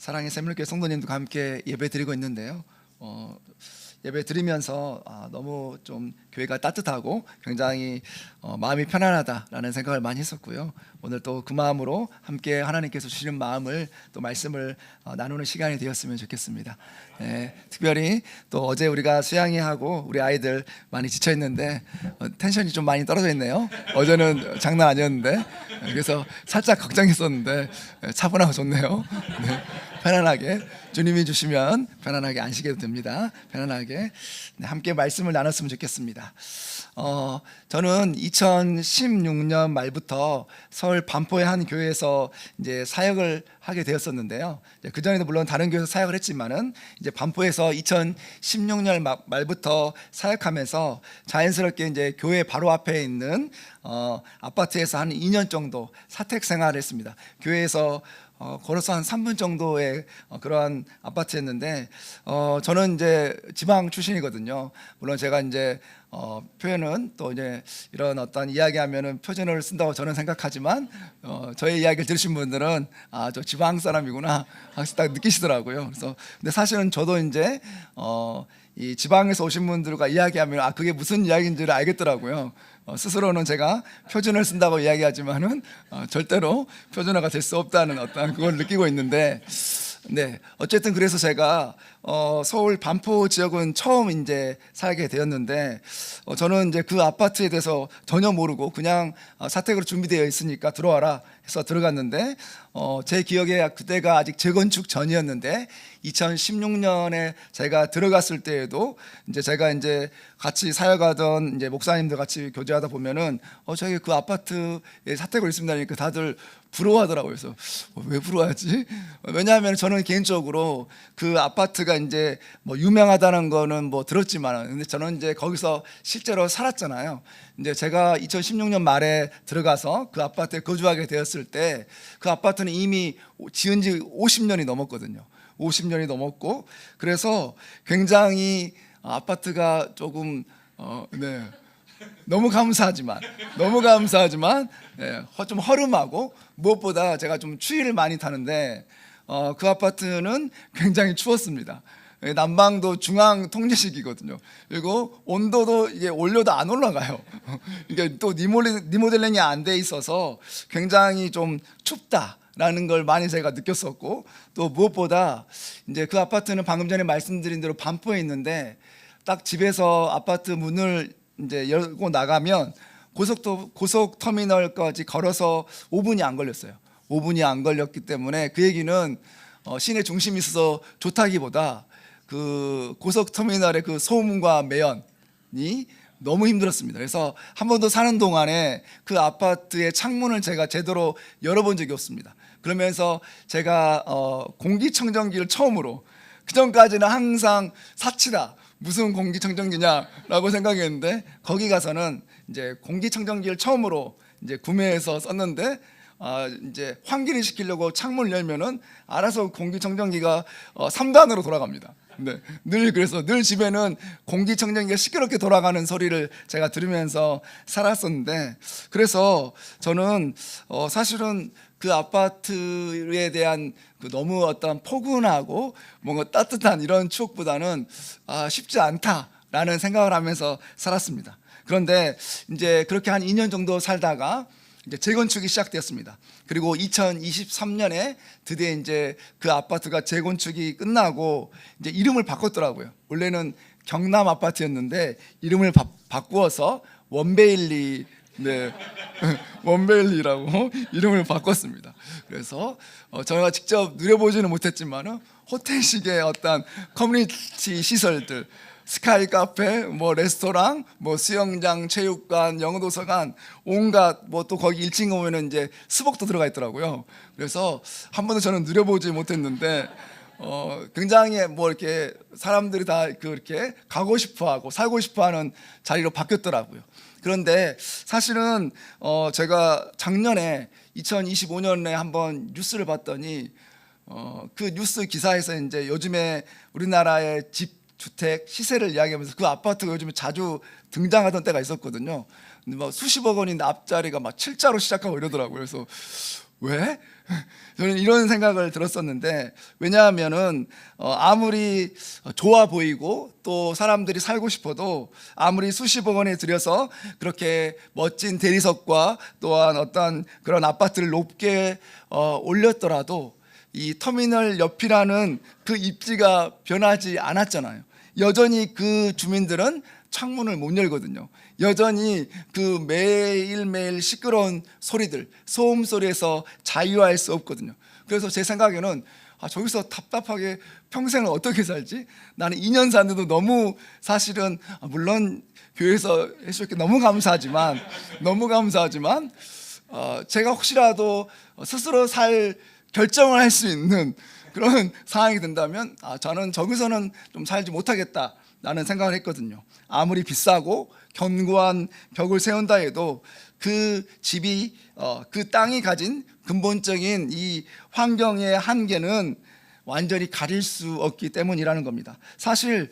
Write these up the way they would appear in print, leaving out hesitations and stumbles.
사랑의 샘물교회 성도님들과 함께 예배 드리고 있는데요. 예배 드리면서 너무 좀 교회가 따뜻하고 굉장히 마음이 편안하다라는 생각을 많이 했었고요. 오늘 또 그 마음으로 함께 하나님께서 주시는 마음을 또 말씀을 나누는 시간이 되었으면 좋겠습니다. 특별히 또 어제 우리가 수양회하고 우리 아이들 많이 지쳐 있는데 텐션이 좀 많이 떨어져 있네요. 어제는 장난 아니었는데 그래서 살짝 걱정했었는데 차분하고 좋네요. 네, 편안하게 주님이 주시면 편안하게 안식해도 됩니다. 편안하게 함께 말씀을 나눴으면 좋겠습니다. 저는 2016년 말부터 서울 반포의 한 교회에서 이제 사역을 하게 되었었는데요. 그 전에도 물론 다른 교회에서 사역을 했지만은 이제 반포에서 2016년 말부터 사역하면서 자연스럽게 이제 교회 바로 앞에 있는 아파트에서 한 2년 정도 사택 생활을 했습니다. 교회에서 걸어서 한 3분 정도의 그러한 아파트였는데 저는 이제 지방 출신이거든요. 물론 제가 이제 표현은 또 이제 이런 어떤 이야기하면은 표준어를 쓴다고 저는 생각하지만 저의 이야기를 들으신 분들은 저 지방 사람이구나 확실히 딱 느끼시더라고요. 그래서 근데 사실은 저도 이제 이 지방에서 오신 분들과 이야기하면 그게 무슨 이야기인지를 알겠더라고요. 스스로는 제가 표준어를 쓴다고 이야기하지만은 절대로 표준어가 될 수 없다는 어떤 그걸 느끼고 있는데, 네, 어쨌든 그래서 제가 서울 반포 지역은 처음 이제 살게 되었는데 저는 이제 그 아파트에 대해서 전혀 모르고 그냥 사택으로 준비되어 있으니까 들어와라 해서 들어갔는데 제 기억에 그때가 아직 재건축 전이었는데 2016년에 제가 들어갔을 때에도 이제 제가 이제 같이 사역하던 이제 목사님들 같이 교제하다 보면은 저기 그 아파트에 사택으로 있습니다 하니까 다들 부러워하더라고요. 그래서 왜 부러워하지? 왜냐하면 저는 개인적으로 그 아파트가 이제 뭐 유명하다는 거는 뭐 들었지만, 근데 저는 이제 거기서 실제로 살았잖아요. 이제 제가 2016년 말에 들어가서 그 아파트에 거주하게 되었을 때 그 아파트는 이미 지은 지 50년이 넘었거든요. 50년이 넘었고, 그래서 굉장히 아파트가 조금 네. 너무 감사하지만 좀 허름하고, 무엇보다 제가 좀 추위를 많이 타는데 그 아파트는 굉장히 추웠습니다. 난방도 중앙 통제식이거든요. 그리고 온도도 이게 올려도 안 올라가요. 이게 또 리모델링이 안 돼 있어서 굉장히 좀 춥다라는 걸 많이 제가 느꼈었고, 또 무엇보다 이제 그 아파트는 방금 전에 말씀드린 대로 반포에 있는데 딱 집에서 아파트 문을 이제 열고 나가면 고속 터미널까지 걸어서 5분이 안 걸렸어요. 5분이 안 걸렸기 때문에 그 얘기는 시내 중심이 있어서 좋다기보다 그 고속 터미널의 그 소음과 매연이 너무 힘들었습니다. 그래서 한 번도 사는 동안에 그 아파트의 창문을 제가 제대로 열어본 적이 없습니다. 그러면서 제가 공기청정기를 처음으로, 그전까지는 항상 사치다, 무슨 공기청정기냐라고 생각했는데 거기 가서는 이제 공기청정기를 처음으로 이제 구매해서 썼는데 이제 환기를 시키려고 창문을 열면은 알아서 공기청정기가 3단으로 돌아갑니다. 네, 그래서 늘 집에는 공기청정기가 시끄럽게 돌아가는 소리를 제가 들으면서 살았었는데, 그래서 저는 사실은 그 아파트에 대한 그 너무 어떤 포근하고 뭔가 따뜻한 이런 추억보다는 쉽지 않다라는 생각을 하면서 살았습니다. 그런데 이제 그렇게 한 2년 정도 살다가 이제 재건축이 시작되었습니다. 그리고 2023년에 드디어 이제 그 아파트가 재건축이 끝나고 이제 이름을 바꿨더라고요. 원래는 경남 아파트였는데 이름을 바꾸어서 원베일리, 네, 원베일리라고 이름을 바꿨습니다. 그래서 저희가 직접 누려보지는 못했지만은 호텔식의 어떤 커뮤니티 시설들, 스카이 카페, 뭐 레스토랑, 뭐 수영장, 체육관, 영어도서관, 온갖 뭐 또 거기 1층에 오면은 이제 스벅도 들어가 있더라고요. 그래서 한 번도 저는 누려보지 못했는데 굉장히 뭐 이렇게 사람들이 다 그렇게 가고 싶어하고 살고 싶어하는 자리로 바뀌었더라고요. 그런데 사실은 제가 작년에 2025년에 한번 뉴스를 봤더니 그 뉴스 기사에서 이제 요즘에 우리나라의 집 주택 시세를 이야기하면서 그 아파트가 요즘에 자주 등장하던 때가 있었거든요. 근데 막 수십억 원인데 앞자리가 막 7자로 시작하고 이러더라고요. 그래서 왜? 저는 이런 생각을 들었었는데, 왜냐하면은 아무리 좋아 보이고 또 사람들이 살고 싶어도 아무리 수십억 원에 들여서 그렇게 멋진 대리석과 또한 어떤 그런 아파트를 높게 올렸더라도 이 터미널 옆이라는 그 입지가 변하지 않았잖아요. 여전히 그 주민들은 창문을 못 열거든요. 여전히 그 매일매일 시끄러운 소리들, 소음 소리에서 자유할 수 없거든요. 그래서 제 생각에는 저기서 답답하게 평생을 어떻게 살지? 나는 2년 사는데도 너무 사실은 물론 교회에서 해주셨기 너무 감사하지만 제가 혹시라도 스스로 살 결정을 할 수 있는 그런 상황이 된다면 저는 저기서는 좀 살지 못하겠다라는 생각을 했거든요. 아무리 비싸고 견고한 벽을 세운다 해도 그 집이 그 땅이 가진 근본적인 이 환경의 한계는 완전히 가릴 수 없기 때문이라는 겁니다. 사실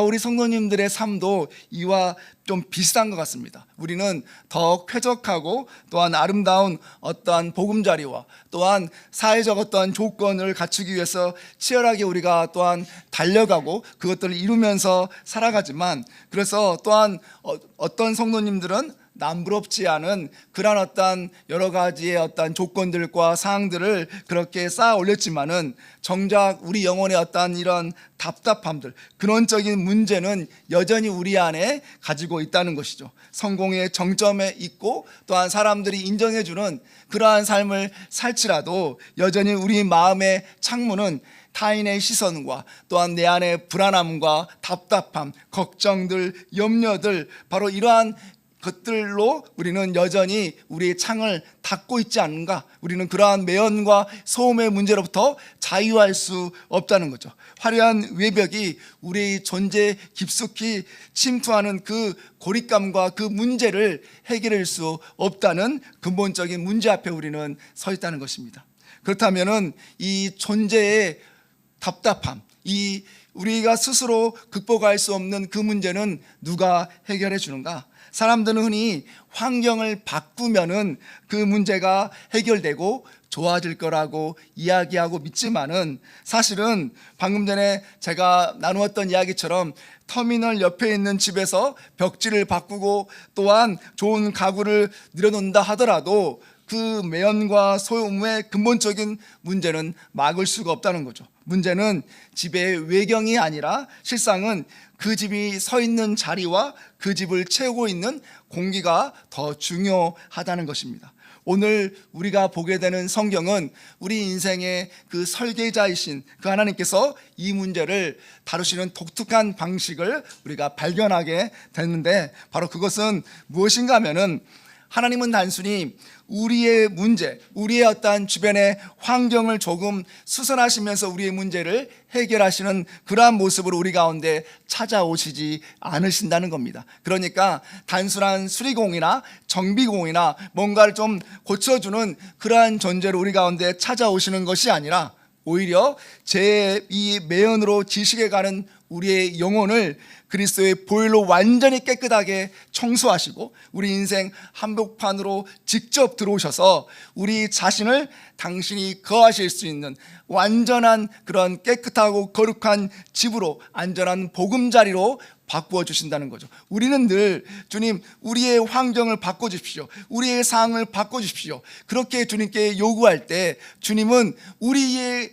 우리 성도님들의 삶도 이와 좀 비슷한 것 같습니다. 우리는 더 쾌적하고 또한 아름다운 어떠한 보금자리와 또한 사회적 어떠한 조건을 갖추기 위해서 치열하게 우리가 또한 달려가고 그것들을 이루면서 살아가지만, 그래서 또한 어떤 성도님들은 남부럽지 않은 그런 어떤 여러 가지의 어떤 조건들과 사항들을 그렇게 쌓아 올렸지만은 정작 우리 영혼의 어떤 이런 답답함들, 근원적인 문제는 여전히 우리 안에 가지고 있다는 것이죠. 성공의 정점에 있고 또한 사람들이 인정해주는 그러한 삶을 살지라도 여전히 우리 마음의 창문은 타인의 시선과 또한 내 안의 불안함과 답답함, 걱정들, 염려들, 바로 이러한 것들로 우리는 여전히 우리의 창을 닫고 있지 않는가? 우리는 그러한 매연과 소음의 문제로부터 자유할 수 없다는 거죠. 화려한 외벽이 우리의 존재에 깊숙이 침투하는 그 고립감과 그 문제를 해결할 수 없다는 근본적인 문제 앞에 우리는 서 있다는 것입니다. 그렇다면은 이 존재의 답답함, 이 우리가 스스로 극복할 수 없는 그 문제는 누가 해결해 주는가? 사람들은 흔히 환경을 바꾸면은 그 문제가 해결되고 좋아질 거라고 이야기하고 믿지만은, 사실은 방금 전에 제가 나누었던 이야기처럼 터미널 옆에 있는 집에서 벽지를 바꾸고 또한 좋은 가구를 들여놓는다 하더라도 그 매연과 소음의 근본적인 문제는 막을 수가 없다는 거죠. 문제는 집의 외경이 아니라 실상은 그 집이 서 있는 자리와 그 집을 채우고 있는 공기가 더 중요하다는 것입니다. 오늘 우리가 보게 되는 성경은 우리 인생의 그 설계자이신 그 하나님께서 이 문제를 다루시는 독특한 방식을 우리가 발견하게 되는데, 바로 그것은 무엇인가 하면은 하나님은 단순히 우리의 문제, 우리의 어떠한 주변의 환경을 조금 수선하시면서 우리의 문제를 해결하시는 그러한 모습으로 우리 가운데 찾아오시지 않으신다는 겁니다. 그러니까 단순한 수리공이나 정비공이나 뭔가를 좀 고쳐주는 그러한 존재로 우리 가운데 찾아오시는 것이 아니라 오히려 이 매연으로 지식에 가는 우리의 영혼을 그리스도의 보혈로 완전히 깨끗하게 청소하시고 우리 인생 한복판으로 직접 들어오셔서 우리 자신을 당신이 거하실 수 있는 완전한 그런 깨끗하고 거룩한 집으로, 안전한 보금자리로 바꾸어 주신다는 거죠. 우리는 늘 주님, 우리의 환경을 바꿔주십시오, 우리의 상황을 바꿔주십시오, 그렇게 주님께 요구할 때 주님은 우리의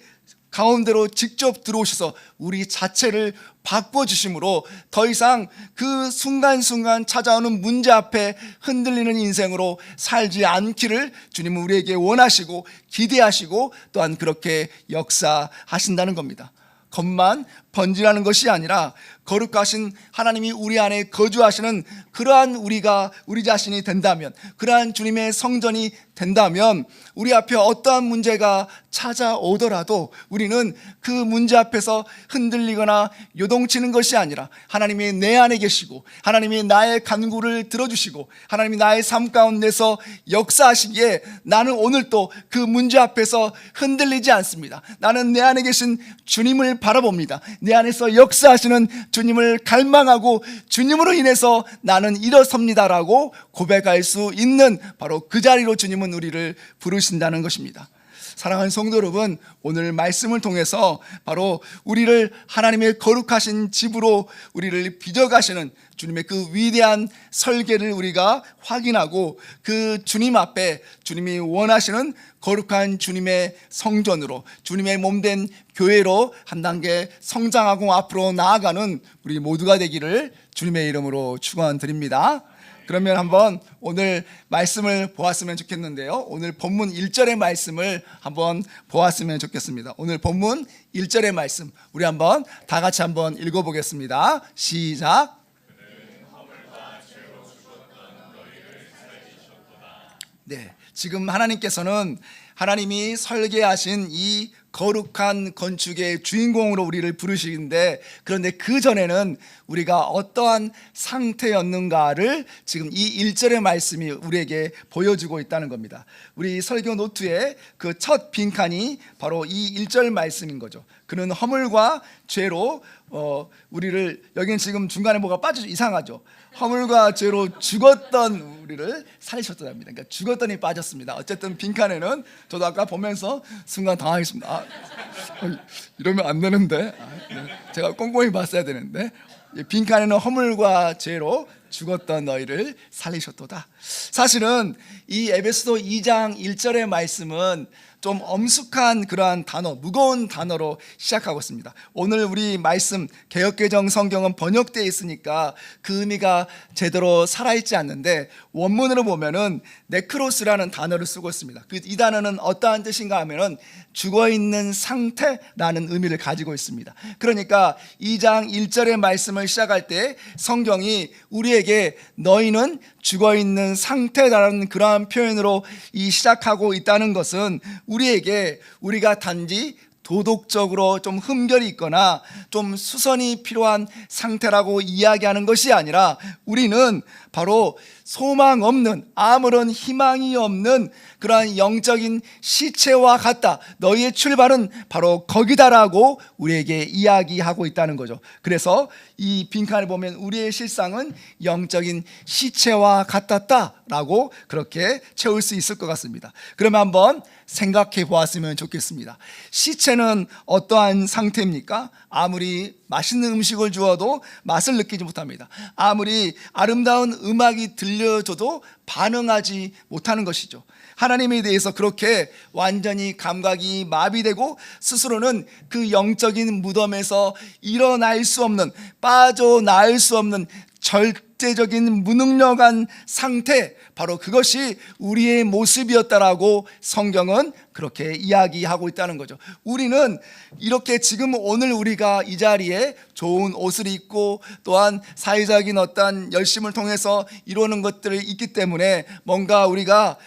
가운데로 직접 들어오셔서 우리 자체를 바꿔주심으로 더 이상 그 순간순간 찾아오는 문제 앞에 흔들리는 인생으로 살지 않기를 주님은 우리에게 원하시고 기대하시고 또한 그렇게 역사하신다는 겁니다. 겉만 번지라는 것이 아니라 거룩하신 하나님이 우리 안에 거주하시는 그러한 우리 자신이 된다면, 그러한 주님의 성전이 된다면 우리 앞에 어떠한 문제가 찾아오더라도 우리는 그 문제 앞에서 흔들리거나 요동치는 것이 아니라 하나님이 내 안에 계시고 하나님이 나의 간구를 들어주시고 하나님이 나의 삶 가운데서 역사하시기에 나는 오늘도 그 문제 앞에서 흔들리지 않습니다. 나는 내 안에 계신 주님을 바라봅니다. 내 안에서 역사하시는 주님을 갈망하고 주님으로 인해서 나는 일어섭니다라고 고백할 수 있는 바로 그 자리로 주님은 우리를 부르신다는 것입니다. 사랑하는 성도 여러분, 오늘 말씀을 통해서 바로 우리를 하나님의 거룩하신 집으로 우리를 빚어가시는 주님의 그 위대한 설계를 우리가 확인하고 그 주님 앞에 주님이 원하시는 거룩한 주님의 성전으로, 주님의 몸된 교회로 한 단계 성장하고 앞으로 나아가는 우리 모두가 되기를 주님의 이름으로 축원드립니다. 그러면 한번 오늘 말씀을 보았으면 좋겠는데요, 오늘 본문 1절의 말씀을 한번 보았으면 좋겠습니다. 오늘 본문 1절의 말씀 우리 한번 다 같이 한번 읽어보겠습니다. 시작. 네, 지금 하나님께서는 하나님이 설계하신 이 거룩한 건축의 주인공으로 우리를 부르시는데, 그런데 그 전에는 우리가 어떠한 상태였는가를 지금 이 1절의 말씀이 우리에게 보여주고 있다는 겁니다. 우리 설교 노트에 그 첫 빈칸이 바로 이 1절 말씀인 거죠. 그는 허물과 죄로 우리를, 여기는 지금 중간에 뭐가 빠져서 이상하죠. 허물과 죄로 죽었던 우리를 살리셨답니다. 그러니까 죽었더니 빠졌습니다. 어쨌든 빈칸에는 저도 아까 보면서 순간 당황했습니다. 이러면 안 되는데, 제가 꼼꼼히 봤어야 되는데, 빈칸에는 허물과 죄로 죽었던 너희를 살리셨도다. 사실은 이 에베소서 2장 1절의 말씀은 좀 엄숙한 그러한 단어, 무거운 단어로 시작하고 있습니다. 오늘 우리 말씀 개역개정 성경은 번역되어 있으니까 그 의미가 제대로 살아있지 않는데, 원문으로 보면은 네크로스라는 단어를 쓰고 있습니다. 이 단어는 어떠한 뜻인가 하면은 죽어있는 상태라는 의미를 가지고 있습니다. 그러니까 2장 1절의 말씀을 시작할 때 성경이 우리에게 너희는 죽어있는 상태라는 그러한 표현으로 시작하고 있다는 것은 우리에게, 우리가 단지 도덕적으로 좀 흠결이 있거나 좀 수선이 필요한 상태라고 이야기하는 것이 아니라, 우리는 바로 소망 없는, 아무런 희망이 없는 그러한 영적인 시체와 같다. 너희의 출발은 바로 거기다라고 우리에게 이야기하고 있다는 거죠. 그래서 이 빈칸을 보면 우리의 실상은 영적인 시체와 같았다라고 그렇게 채울 수 있을 것 같습니다. 그러면 한번 생각해 보았으면 좋겠습니다. 시체는 어떠한 상태입니까? 아무리 맛있는 음식을 주어도 맛을 느끼지 못합니다. 아무리 아름다운 음악이 들려줘도 반응하지 못하는 것이죠. 하나님에 대해서 그렇게 완전히 감각이 마비되고 스스로는 그 영적인 무덤에서 일어날 수 없는, 빠져나올 수 없는 절대적인 무능력한 상태, 바로 그것이 우리의 모습이었다라고 성경은 그렇게 이야기하고 있다는 거죠. 우리는 이렇게 지금 오늘 우리가 이 자리에 좋은 옷을 입고 또한 사회적인 어떤 열심을 통해서 이루는 것들이 있기 때문에 뭔가 우리가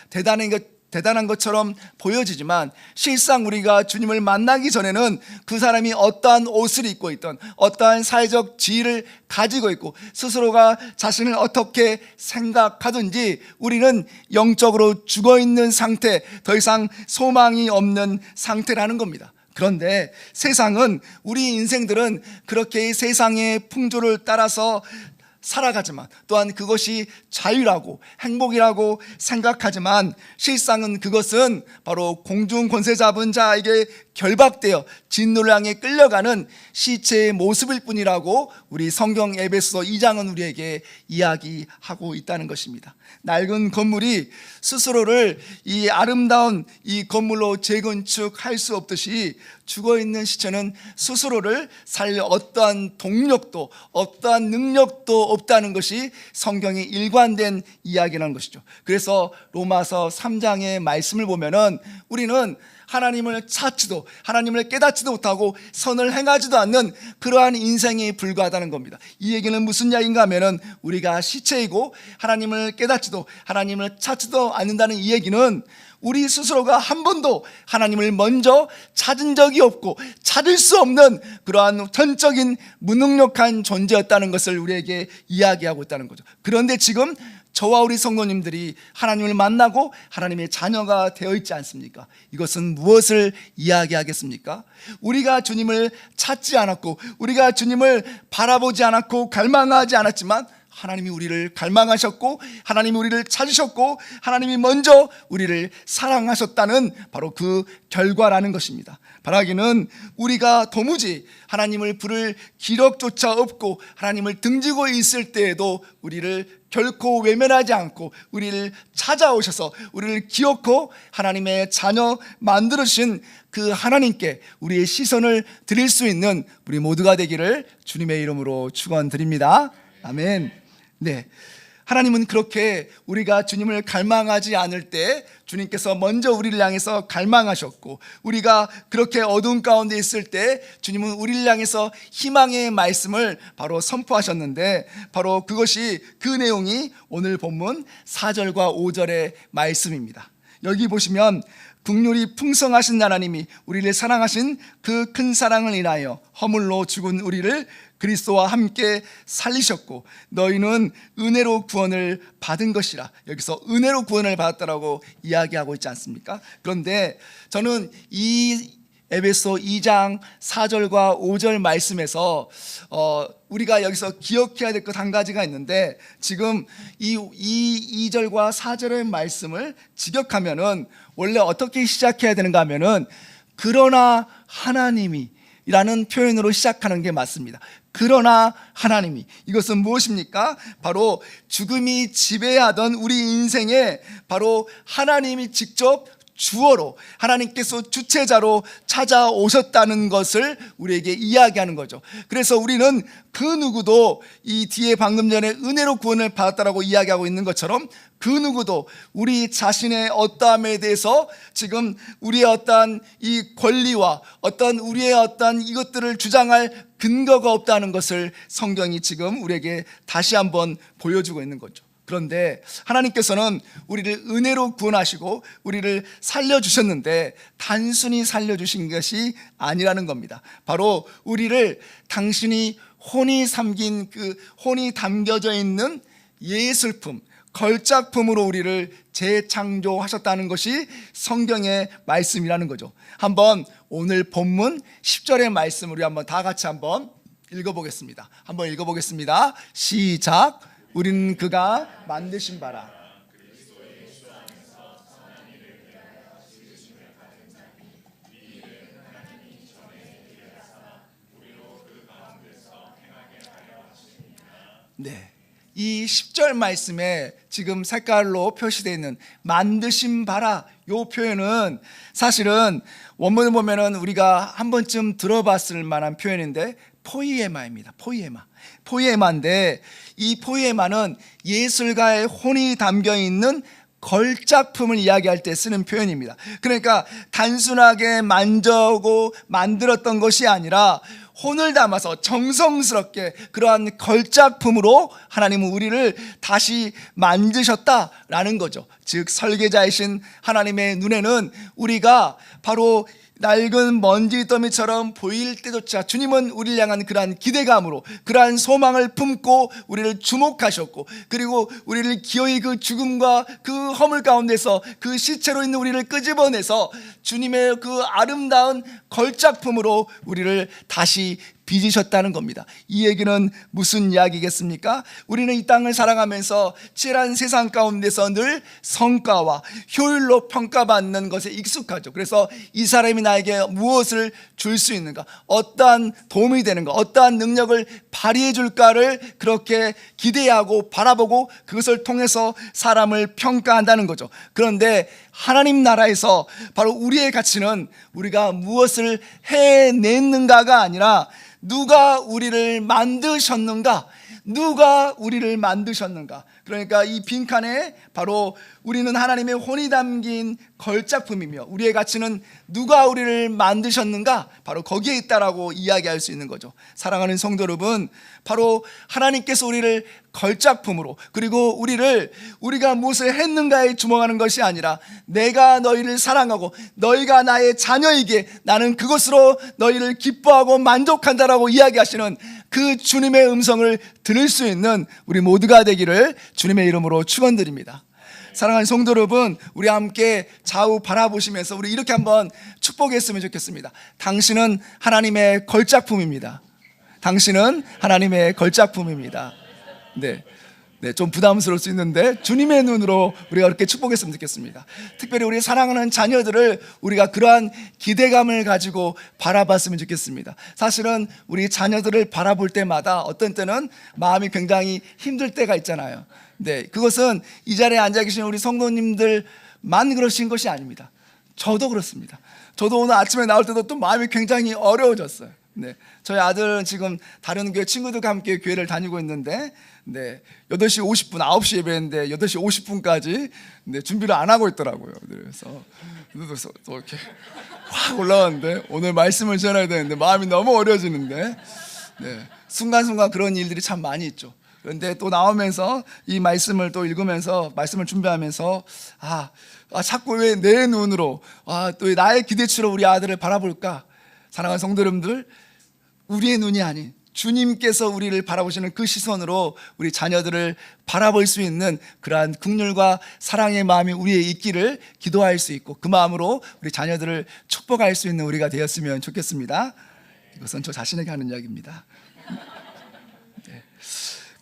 대단한 것처럼 보여지지만, 실상 우리가 주님을 만나기 전에는 그 사람이 어떠한 옷을 입고 있던, 어떠한 사회적 지위를 가지고 있고 스스로가 자신을 어떻게 생각하든지 우리는 영적으로 죽어있는 상태, 더 이상 소망이 없는 상태라는 겁니다. 그런데 세상은, 우리 인생들은 그렇게 세상의 풍조를 따라서 살아가지만, 또한 그것이 자유라고 행복이라고 생각하지만, 실상은 그것은 바로 공중 권세 잡은 자에게 결박되어 진노를 향해 끌려가는 시체의 모습일 뿐이라고 우리 성경 에베소서 2장은 우리에게 이야기하고 있다는 것입니다. 낡은 건물이 스스로를 이 아름다운 이 건물로 재건축할 수 없듯이, 죽어있는 시체는 스스로를 살릴 어떠한 동력도 어떠한 능력도 없다는 것이 성경의 일관된 이야기라는 것이죠. 그래서 로마서 3장의 말씀을 보면은 우리는 하나님을 찾지도, 하나님을 깨닫지도 못하고 선을 행하지도 않는 그러한 인생에 불과하다는 겁니다. 이 얘기는 무슨 이야기인가 하면은 우리가 시체이고 하나님을 깨닫지도 하나님을 찾지도 않는다는 이 얘기는 우리 스스로가 한 번도 하나님을 먼저 찾은 적이 없고 찾을 수 없는 그러한 전적인 무능력한 존재였다는 것을 우리에게 이야기하고 있다는 거죠. 그런데 지금 저와 우리 성도님들이 하나님을 만나고 하나님의 자녀가 되어 있지 않습니까? 이것은 무엇을 이야기하겠습니까? 우리가 주님을 찾지 않았고, 우리가 주님을 바라보지 않았고 갈망하지 않았지만 하나님이 우리를 갈망하셨고 하나님이 우리를 찾으셨고 하나님이 먼저 우리를 사랑하셨다는 바로 그 결과라는 것입니다. 바라기는 우리가 도무지 하나님을 부를 기력조차 없고 하나님을 등지고 있을 때에도 우리를 결코 외면하지 않고 우리를 찾아오셔서 우리를 기어코 하나님의 자녀 만들어주신 그 하나님께 우리의 시선을 드릴 수 있는 우리 모두가 되기를 주님의 이름으로 축원드립니다. 아멘. 네, 하나님은 그렇게 우리가 주님을 갈망하지 않을 때 주님께서 먼저 우리를 향해서 갈망하셨고, 우리가 그렇게 어두운 가운데 있을 때 주님은 우리를 향해서 희망의 말씀을 바로 선포하셨는데, 바로 그것이, 그 내용이 오늘 본문 4절과 5절의 말씀입니다. 여기 보시면 긍휼이 풍성하신 하나님이 우리를 사랑하신 그 큰 사랑을 인하여 허물로 죽은 우리를 그리스도와 함께 살리셨고 너희는 은혜로 구원을 받은 것이라. 여기서 은혜로 구원을 받았다라고 이야기하고 있지 않습니까? 그런데 저는 이 에베소 2장 4절과 5절 말씀에서 우리가 여기서 기억해야 될 것 한 가지가 있는데, 지금 이 2절과 4절의 말씀을 직역하면은 원래 어떻게 시작해야 되는가 하면은 그러나 하나님이 라는 표현으로 시작하는 게 맞습니다. 그러나 하나님이, 이것은 무엇입니까? 바로 죽음이 지배하던 우리 인생에 바로 하나님이 직접 주어로, 하나님께서 주체자로 찾아오셨다는 것을 우리에게 이야기하는 거죠. 그래서 우리는 그 누구도, 이 뒤에 방금 전에 은혜로 구원을 받았다라고 이야기하고 있는 것처럼 그 누구도 우리 자신의 어떠함에 대해서 지금 우리의 어떠한 이 권리와 어떤 우리의 어떠한 이것들을 주장할 근거가 없다는 것을 성경이 지금 우리에게 다시 한번 보여주고 있는 거죠. 그런데 하나님께서는 우리를 은혜로 구원하시고 우리를 살려주셨는데 단순히 살려주신 것이 아니라는 겁니다. 바로 우리를 당신이 혼이 삼긴, 그 혼이 담겨져 있는 예술품, 걸작품으로 우리를 재창조하셨다는 것이 성경의 말씀이라는 거죠. 한번 오늘 본문 10절의 말씀 우리 한번 다 같이 한번 읽어보겠습니다. 한번 읽어보겠습니다. 시작. 우리는 그가 만드신 바라. 네, 이 10절 말씀에 지금 색깔로 표시되어 있는 만드신 바라, 이 표현은 사실은 원문을 보면은 우리가 한 번쯤 들어봤을 만한 표현인데 포이에마입니다. 포이에마인데 이 포이에마는 예술가의 혼이 담겨 있는 걸작품을 이야기할 때 쓰는 표현입니다. 그러니까 단순하게 만져고 만들었던 것이 아니라 혼을 담아서 정성스럽게 그러한 걸작품으로 하나님은 우리를 다시 만드셨다라는 거죠. 즉 설계자이신 하나님의 눈에는 우리가 바로 낡은 먼지 더미처럼 보일 때조차 주님은 우리를 향한 그러한 기대감으로, 그러한 소망을 품고 우리를 주목하셨고, 그리고 우리를 기어이 그 죽음과 그 허물 가운데서 그 시체로 있는 우리를 끄집어내서 주님의 그 아름다운 걸작품으로 우리를 다시 빚으셨다는 겁니다. 이 얘기는 무슨 이야기겠습니까? 우리는 이 땅을 살아가면서 치열한 세상 가운데서 늘 성과와 효율로 평가받는 것에 익숙하죠. 그래서 이 사람이 나에게 무엇을 줄 수 있는가, 어떠한 도움이 되는가, 어떠한 능력을 발휘해 줄까를 그렇게 기대하고 바라보고 그것을 통해서 사람을 평가한다는 거죠. 그런데 하나님 나라에서 바로 우리의 가치는 우리가 무엇을 해냈는가가 아니라 누가 우리를 만드셨는가, 누가 우리를 만드셨는가. 그러니까 이 빈칸에 바로 우리는 하나님의 혼이 담긴 걸작품이며 우리의 가치는 누가 우리를 만드셨는가, 바로 거기에 있다라고 이야기할 수 있는 거죠. 사랑하는 성도 여러분, 바로 하나님께서 우리를 걸작품으로, 그리고 우리가 무엇을 했는가에 주목하는 것이 아니라 내가 너희를 사랑하고 너희가 나의 자녀이기에 나는 그것으로 너희를 기뻐하고 만족한다라고 이야기하시는 그 주님의 음성을 들을 수 있는 우리 모두가 되기를 주님의 이름으로 축원드립니다. 사랑하는 성도 여러분, 우리 함께 좌우 바라보시면서 우리 이렇게 한번 축복했으면 좋겠습니다. 당신은 하나님의 걸작품입니다. 당신은 하나님의 걸작품입니다. 네, 네, 좀 부담스러울 수 있는데 주님의 눈으로 우리가 그렇게 축복했으면 좋겠습니다. 특별히 우리 사랑하는 자녀들을 우리가 그러한 기대감을 가지고 바라봤으면 좋겠습니다. 사실은 우리 자녀들을 바라볼 때마다 어떤 때는 마음이 굉장히 힘들 때가 있잖아요. 네, 그것은 이 자리에 앉아 계신 우리 성도님들만 그러신 것이 아닙니다. 저도 그렇습니다. 저도 오늘 아침에 나올 때도 또 마음이 굉장히 어려워졌어요. 네, 저희 아들은 지금 다른 교회 친구들과 함께 교회를 다니고 있는데, 네, 8시 50분, 9시 예배인데 8시 50분까지 네, 준비를 안 하고 있더라고요. 그래서 또 이렇게 확 올라왔는데 오늘 말씀을 전해야 되는데 마음이 너무 어려워지는데, 네, 순간순간 그런 일들이 참 많이 있죠. 그런데 또 나오면서 이 말씀을 또 읽으면서 말씀을 준비하면서 자꾸 왜 내 눈으로 또 나의 기대치로 우리 아들을 바라볼까? 사랑하는 성도 여러분들, 우리의 눈이 아닌 주님께서 우리를 바라보시는 그 시선으로 우리 자녀들을 바라볼 수 있는 그러한 긍휼과 사랑의 마음이 우리에 있기를 기도할 수 있고, 그 마음으로 우리 자녀들을 축복할 수 있는 우리가 되었으면 좋겠습니다. 이것은 저 자신에게 하는 이야기입니다. 네.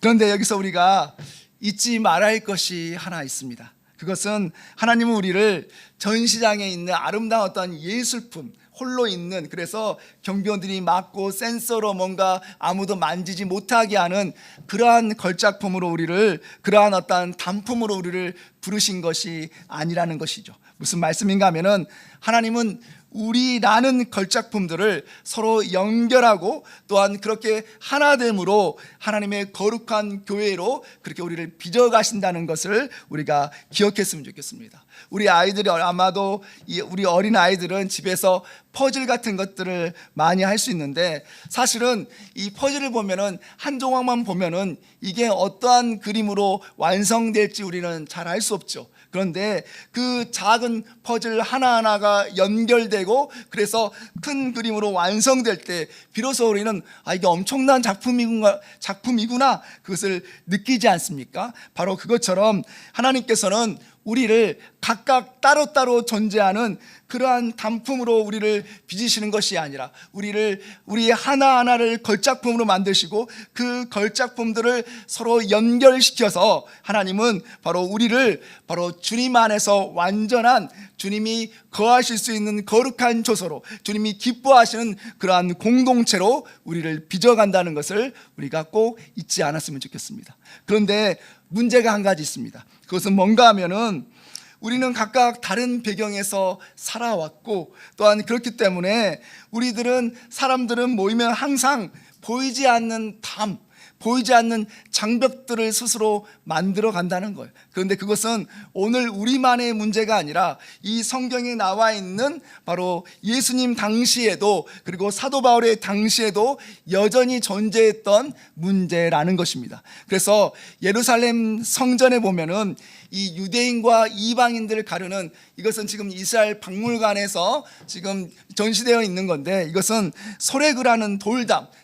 그런데 여기서 우리가 잊지 말아야 할 것이 하나 있습니다. 그것은 하나님은 우리를 전시장에 있는 아름다운 어떤 예술품, 홀로 있는, 그래서 경비원들이 막고 센서로 뭔가 아무도 만지지 못하게 하는 그러한 걸작품으로 우리를, 그러한 어떤 단품으로 우리를 부르신 것이 아니라는 것이죠. 무슨 말씀인가 하면은 하나님은 우리라는 걸작품들을 서로 연결하고 또한 그렇게 하나됨으로 하나님의 거룩한 교회로 그렇게 우리를 빚어가신다는 것을 우리가 기억했으면 좋겠습니다. 우리 아이들이 아마도 우리 어린 아이들은 집에서 퍼즐 같은 것들을 많이 할 수 있는데, 사실은 이 퍼즐을 보면은 한 조각만 보면은 이게 어떠한 그림으로 완성될지 우리는 잘 알 수 없죠. 그런데 그 작은 퍼즐 하나하나가 연결되고 그래서 큰 그림으로 완성될 때 비로소 우리는 이게 엄청난 작품이구나 그것을 느끼지 않습니까? 바로 그것처럼 하나님께서는 우리를 각각 따로따로 존재하는 그러한 단품으로 우리를 빚으시는 것이 아니라 우리 하나하나를 걸작품으로 만드시고 그 걸작품들을 서로 연결시켜서 하나님은 바로 우리를 바로 주님 안에서 완전한, 주님이 거하실 수 있는 거룩한 조소로, 주님이 기뻐하시는 그러한 공동체로 우리를 빚어간다는 것을 우리가 꼭 잊지 않았으면 좋겠습니다. 그런데 문제가 한 가지 있습니다. 그것은 뭔가 하면은 우리는 각각 다른 배경에서 살아왔고, 또한 그렇기 때문에 사람들은 모이면 항상 보이지 않는 보이지 않는 장벽들을 스스로 만들어 간다는 거예요. 그런데 그것은 오늘 우리만의 문제가 아니라 이 성경에 나와 있는 바로 예수님 당시에도, 그리고 사도 바울의 당시에도 여전히 존재했던 문제라는 것입니다. 그래서 예루살렘 성전에 보면은 이 유대인과 이방인들을 가르는, 이것은 지금 이스라엘 박물관에서 지금 전시되어 있는 건데, 이것은 소레그라는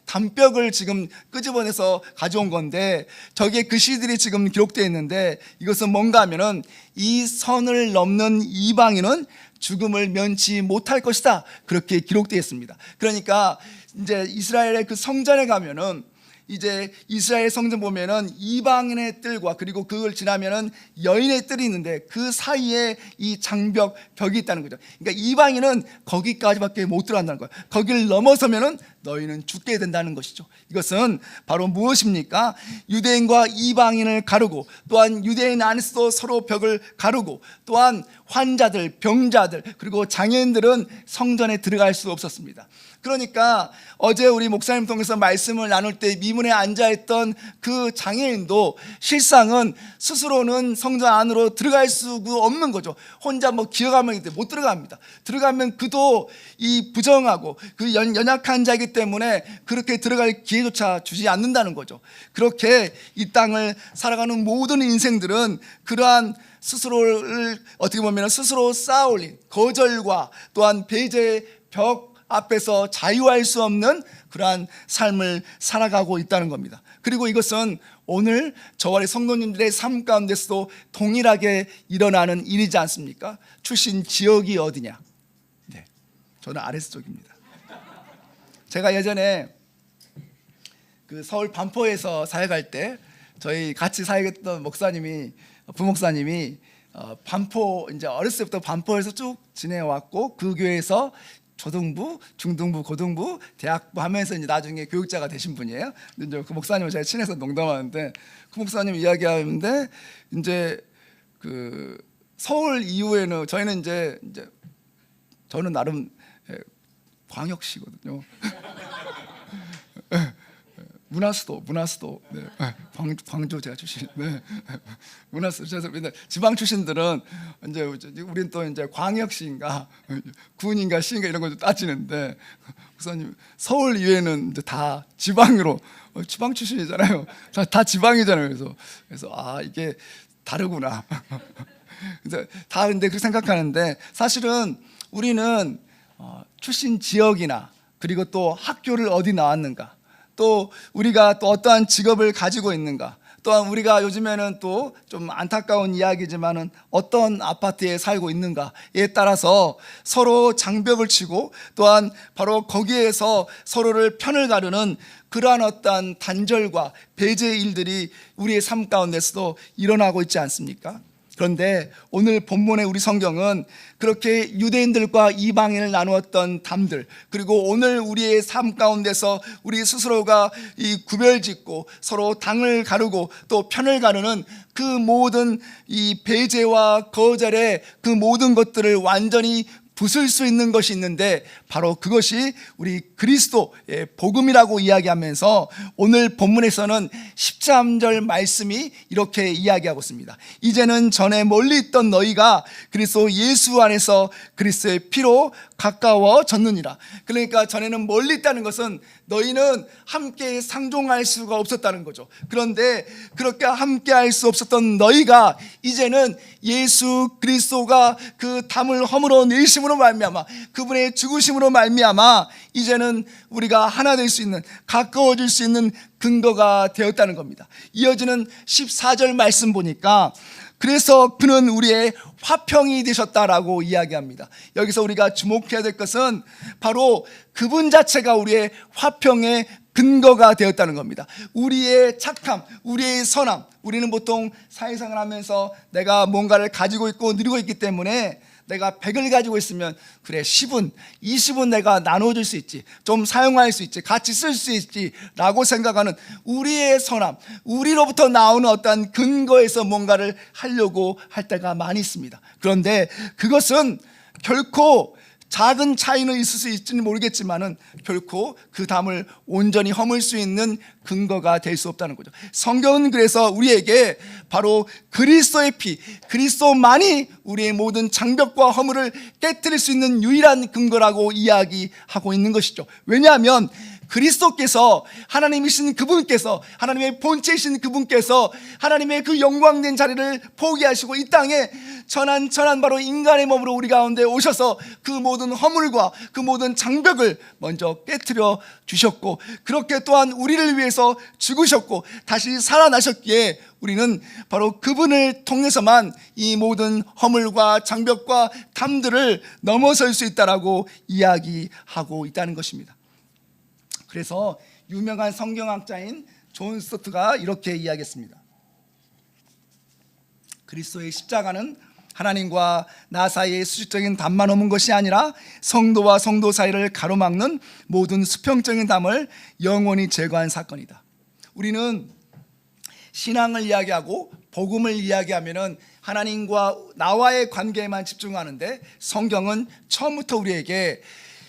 담벽을 지금 끄집어내서 가져온 건데, 저기에 글씨들이 지금 기록되어 있는데, 이것은 뭔가 하면은 이 선을 넘는 이방인은 죽음을 면치 못할 것이다, 그렇게 기록되어 있습니다. 그러니까 이제 이스라엘의 그 성전에 가면은, 이제 이스라엘 성전 보면은 이방인의 뜰과 그리고 그걸 지나면은 여인의 뜰이 있는데 그 사이에 이 벽이 있다는 거죠. 그러니까 이방인은 거기까지밖에 못 들어간다는 거예요. 거기를 넘어서면은 너희는 죽게 된다는 것이죠. 이것은 바로 무엇입니까? 유대인과 이방인을 가르고, 또한 유대인 안에서도 서로 벽을 가르고, 또한 환자들, 병자들, 그리고 장애인들은 성전에 들어갈 수 없었습니다. 그러니까 어제 우리 목사님 통해서 말씀을 나눌 때 미문에 앉아있던 그 장애인도 실상은 스스로는 성전 안으로 들어갈 수가 없는 거죠. 혼자 기어가면 못 들어갑니다. 들어가면 그도 이 부정하고 그 연약한 자이기 때문에 그렇게 들어갈 기회조차 주지 않는다는 거죠. 그렇게 이 땅을 살아가는 모든 인생들은 그러한 스스로를 어떻게 보면 스스로 쌓아올린 거절과 또한 배제의 벽 앞에서 자유할 수 없는 그러한 삶을 살아가고 있다는 겁니다. 그리고 이것은 오늘 저와 성도님들의 삶 가운데서도 동일하게 일어나는 일이지 않습니까? 출신 지역이 어디냐? 네, 저는 아레스 쪽입니다. 제가 예전에 그 서울 반포에서 사역할 때 저희 같이 살겠던 목사님이, 부목사님이 반포, 이제 어렸을 때부터 반포에서 쭉 지내왔고, 그 교회에서 초등부, 중등부, 고등부, 대학부 하면서 이제 나중에 교육자가 되신 분이에요. 근데 이제 그 목사님을 제가 친해서 농담하는데, 그 목사님 이야기하는데, 이제 그 서울 이후에는 저희는 이제 저는 나름 광역시거든요. 문화수도, 네. 광주 제가 출신, 네. 문화수. 그래서 지방 출신들은 이제 우린 또 이제 광역시인가 군인가 시인가 이런 거 따지는데, 목사님 서울 이외에는 이제 다 지방으로, 지방 출신이잖아요. 다 지방이잖아요. 그래서 이게 다르구나. 그래서 다 근데 그렇게 생각하는데, 사실은 우리는 출신 지역이나 그리고 또 학교를 어디 나왔는가, 또 우리가 또 어떠한 직업을 가지고 있는가, 또한 우리가 요즘에는 또 좀 안타까운 이야기지만은 어떤 아파트에 살고 있는가에 따라서 서로 장벽을 치고, 또한 바로 거기에서 서로를 편을 가르는 그러한 어떠한 단절과 배제의 일들이 우리의 삶 가운데서도 일어나고 있지 않습니까? 그런데 오늘 본문의 우리 성경은 그렇게 유대인들과 이방인을 나누었던 담들, 그리고 오늘 우리의 삶 가운데서 우리 스스로가 이 구별짓고 서로 당을 가르고 또 편을 가르는 그 모든 이 배제와 거절의 그 모든 것들을 완전히 부술 수 있는 것이 있는데, 바로 그것이 우리 그리스도의 복음이라고 이야기하면서 오늘 본문에서는 13절 말씀이 이렇게 이야기하고 있습니다. 이제는 전에 멀리 있던 너희가 그리스도 예수 안에서 그리스도의 피로 가까워졌느니라. 그러니까 전에는 멀리 있다는 것은 너희는 함께 상종할 수가 없었다는 거죠. 그런데 그렇게 함께 할 수 없었던 너희가 이제는 예수 그리스도가 그 담을 허물어 내심으로 말미암아, 그분의 죽으심으로 말미암아 이제는 우리가 하나 될 수 있는, 가까워질 수 있는 근거가 되었다는 겁니다. 이어지는 14절 말씀 보니까 그래서 그는 우리의 화평이 되셨다라고 이야기합니다. 여기서 우리가 주목해야 될 것은 바로 그분 자체가 우리의 화평의 근거가 되었다는 겁니다. 우리의 착함, 우리의 선함, 우리는 보통 사회생활 하면서 내가 뭔가를 가지고 있고 누리고 있기 때문에 내가 100을 가지고 있으면 그래 10은 20은 내가 나눠줄 수 있지, 좀 사용할 수 있지, 같이 쓸 수 있지 라고 생각하는 우리의 선함, 우리로부터 나오는 어떠한 근거에서 뭔가를 하려고 할 때가 많이 있습니다. 그런데 그것은 결코 작은 차이는 있을 수 있지는 모르겠지만은 결코 그 담을 온전히 허물 수 있는 근거가 될 수 없다는 거죠. 성경은 그래서 우리에게 바로 그리스도의 피, 그리스도만이 우리의 모든 장벽과 허물을 깨뜨릴 수 있는 유일한 근거라고 이야기하고 있는 것이죠. 왜냐하면 그리스도께서, 하나님이신 그분께서, 하나님의 본체이신 그분께서 하나님의 그 영광된 자리를 포기하시고 이 땅에 전한 바로 인간의 몸으로 우리 가운데 오셔서 그 모든 허물과 그 모든 장벽을 먼저 깨트려 주셨고, 그렇게 또한 우리를 위해서 죽으셨고 다시 살아나셨기에 우리는 바로 그분을 통해서만 이 모든 허물과 장벽과 담들을 넘어설 수 있다라고 이야기하고 있다는 것입니다. 그래서 유명한 성경학자인 존 스토트가 이렇게 이야기했습니다. 그리스도의 십자가는 하나님과 나 사이의 수직적인 담만 허문 것이 아니라 성도와 성도 사이를 가로막는 모든 수평적인 담을 영원히 제거한 사건이다. 우리는 신앙을 이야기하고 복음을 이야기하면은 하나님과 나와의 관계에만 집중하는데, 성경은 처음부터 우리에게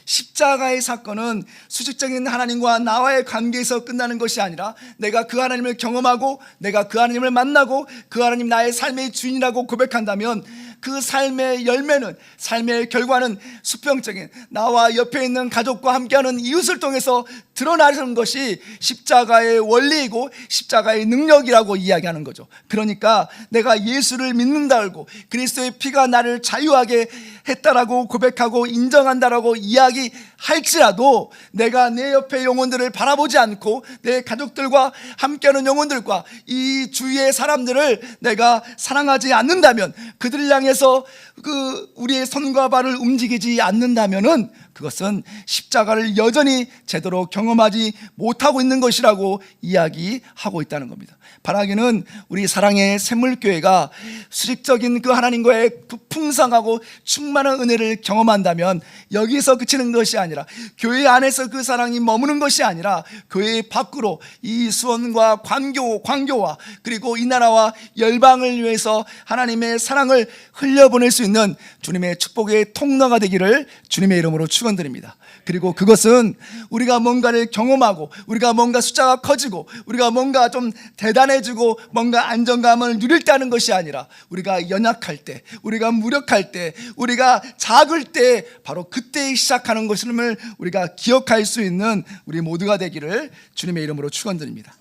십자가의 사건은 수직적인 하나님과 나와의 관계에서 끝나는 것이 아니라 내가 그 하나님을 경험하고 내가 그 하나님을 만나고 그 하나님 나의 삶의 주인이라고 고백한다면 그 삶의 열매는, 삶의 결과는 수평적인 나와 옆에 있는 가족과 함께하는 이웃을 통해서 드러나는 것이 십자가의 원리이고 십자가의 능력이라고 이야기하는 거죠. 그러니까 내가 예수를 믿는다 알고 그리스도의 피가 나를 자유하게 했다라고 고백하고 인정한다라고 이야기할지라도 내가 내 옆에 영혼들을 바라보지 않고 내 가족들과 함께하는 영혼들과 이 주위의 사람들을 내가 사랑하지 않는다면, 그들을 향해서 그 우리의 손과 발을 움직이지 않는다면은 그것은 십자가를 여전히 제대로 경험하지 못하고 있는 것이라고 이야기하고 있다는 겁니다. 바라기는 우리 사랑의 샘물교회가 수직적인 그 하나님과의 그 풍성하고 충만한 은혜를 경험한다면 여기서 그치는 것이 아니라, 교회 안에서 그 사랑이 머무는 것이 아니라 교회 밖으로 이 수원과 광교와 그리고 이 나라와 열방을 위해서 하나님의 사랑을 흘려보낼 수 있는 주님의 축복의 통로가 되기를 주님의 이름으로 축원드립니다. 그리고 그것은 우리가 뭔가를 경험하고, 우리가 뭔가 숫자가 커지고, 우리가 뭔가 좀 대단해지고 뭔가 안정감을 누릴 때 하는 것이 아니라, 우리가 연약할 때, 우리가 무력할 때, 우리가 작을 때, 바로 그때 시작하는 것임을 우리가 기억할 수 있는 우리 모두가 되기를 주님의 이름으로 축원드립니다.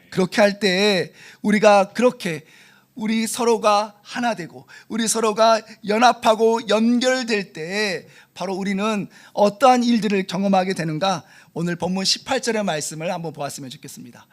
그렇게 할 때 우리가 그렇게 우리 서로가 하나 되고 우리 서로가 연합하고 연결될 때 바로 우리는 어떠한 일들을 경험하게 되는가, 오늘 본문 18절의 말씀을 한번 보았으면 좋겠습니다.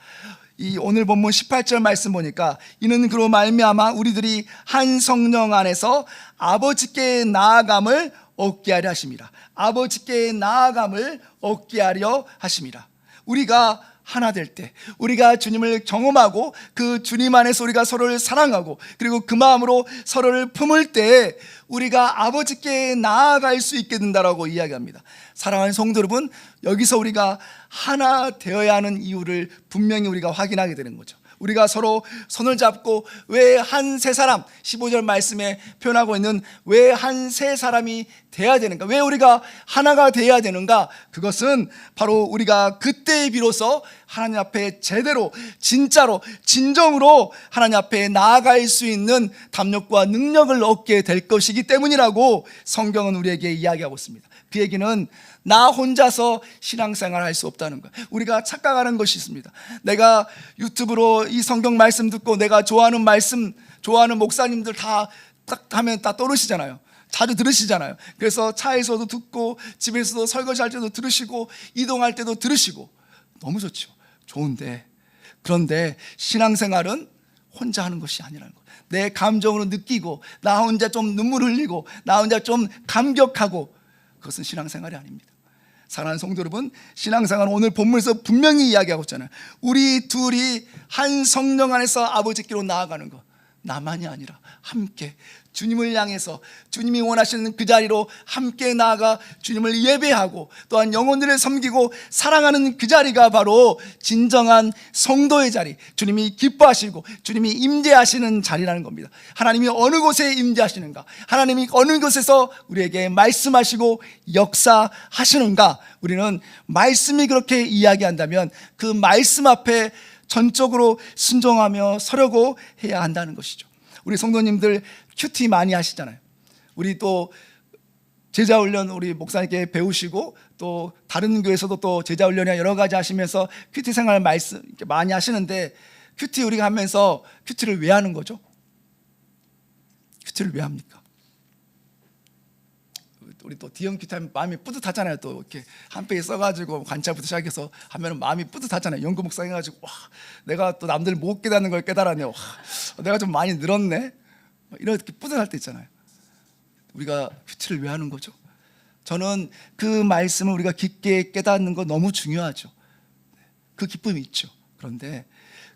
이 오늘 본문 18절 말씀 보니까, 이는 그로 말미암아 우리들이 한 성령 안에서 아버지께 나아감을 얻게 하려 하심이라. 아버지께 나아감을 얻게 하려 하심이라. 우리가 하나 될 때, 우리가 주님을 경험하고 그 주님 안에서 우리가 서로를 사랑하고 그리고 그 마음으로 서로를 품을 때 우리가 아버지께 나아갈 수 있게 된다라고 이야기합니다. 사랑하는 성도 여러분, 여기서 우리가 하나 되어야 하는 이유를 분명히 우리가 확인하게 되는 거죠. 우리가 서로 손을 잡고 왜 한 세 사람, 15절 말씀에 표현하고 있는 왜 한 세 사람이 돼야 되는가, 왜 우리가 하나가 돼야 되는가, 그것은 바로 우리가 그때 비로소 하나님 앞에 제대로 진짜로 진정으로 하나님 앞에 나아갈 수 있는 담력과 능력을 얻게 될 것이기 때문이라고 성경은 우리에게 이야기하고 있습니다. 그 얘기는 나 혼자서 신앙생활을 할 수 없다는 거예요. 우리가 착각하는 것이 있습니다. 내가 유튜브로 이 성경 말씀 듣고 내가 좋아하는 말씀, 좋아하는 목사님들 다 딱 하면 다 떠오르시잖아요. 자주 들으시잖아요. 그래서 차에서도 듣고 집에서도 설거지할 때도 들으시고 이동할 때도 들으시고 너무 좋죠. 좋은데, 그런데 신앙생활은 혼자 하는 것이 아니라는 거예요. 내 감정으로 느끼고 나 혼자 좀 눈물 흘리고 나 혼자 좀 감격하고, 그것은 신앙생활이 아닙니다. 사랑하는 성도 여러분, 신앙생활은 오늘 본문에서 분명히 이야기하고 있잖아요. 우리 둘이 한 성령 안에서 아버지께로 나아가는 것, 나만이 아니라 함께 주님을 향해서 주님이 원하시는 그 자리로 함께 나아가 주님을 예배하고 또한 영혼들을 섬기고 사랑하는 그 자리가 바로 진정한 성도의 자리, 주님이 기뻐하시고 주님이 임재하시는 자리라는 겁니다. 하나님이 어느 곳에 임재하시는가, 하나님이 어느 곳에서 우리에게 말씀하시고 역사하시는가, 우리는 말씀이 그렇게 이야기한다면 그 말씀 앞에 전적으로 순종하며 서려고 해야 한다는 것이죠. 우리 성도님들 큐티 많이 하시잖아요. 우리 또 제자훈련 우리 목사님께 배우시고 또 다른 교회에서도 또 제자훈련이나 여러 가지 하시면서 큐티 생활 말씀 많이 하시는데, 큐티 우리가 하면서 큐티를 왜 하는 거죠? 큐티를 왜 합니까? 우리 또 D형 큐티 하면 마음이 뿌듯하잖아요. 또 이렇게 한 페이지 써가지고 관찰부터 시작해서 하면 마음이 뿌듯하잖아요. 연구 목사 해가지고 와, 내가 또 남들 못 깨닫는 걸 깨달았네. 와, 내가 좀 많이 늘었네. 이렇게 뿌듯할 때 있잖아요. 우리가 큐티를 왜 하는 거죠? 저는 그 말씀을 우리가 깊게 깨닫는 거 너무 중요하죠. 그 기쁨이 있죠. 그런데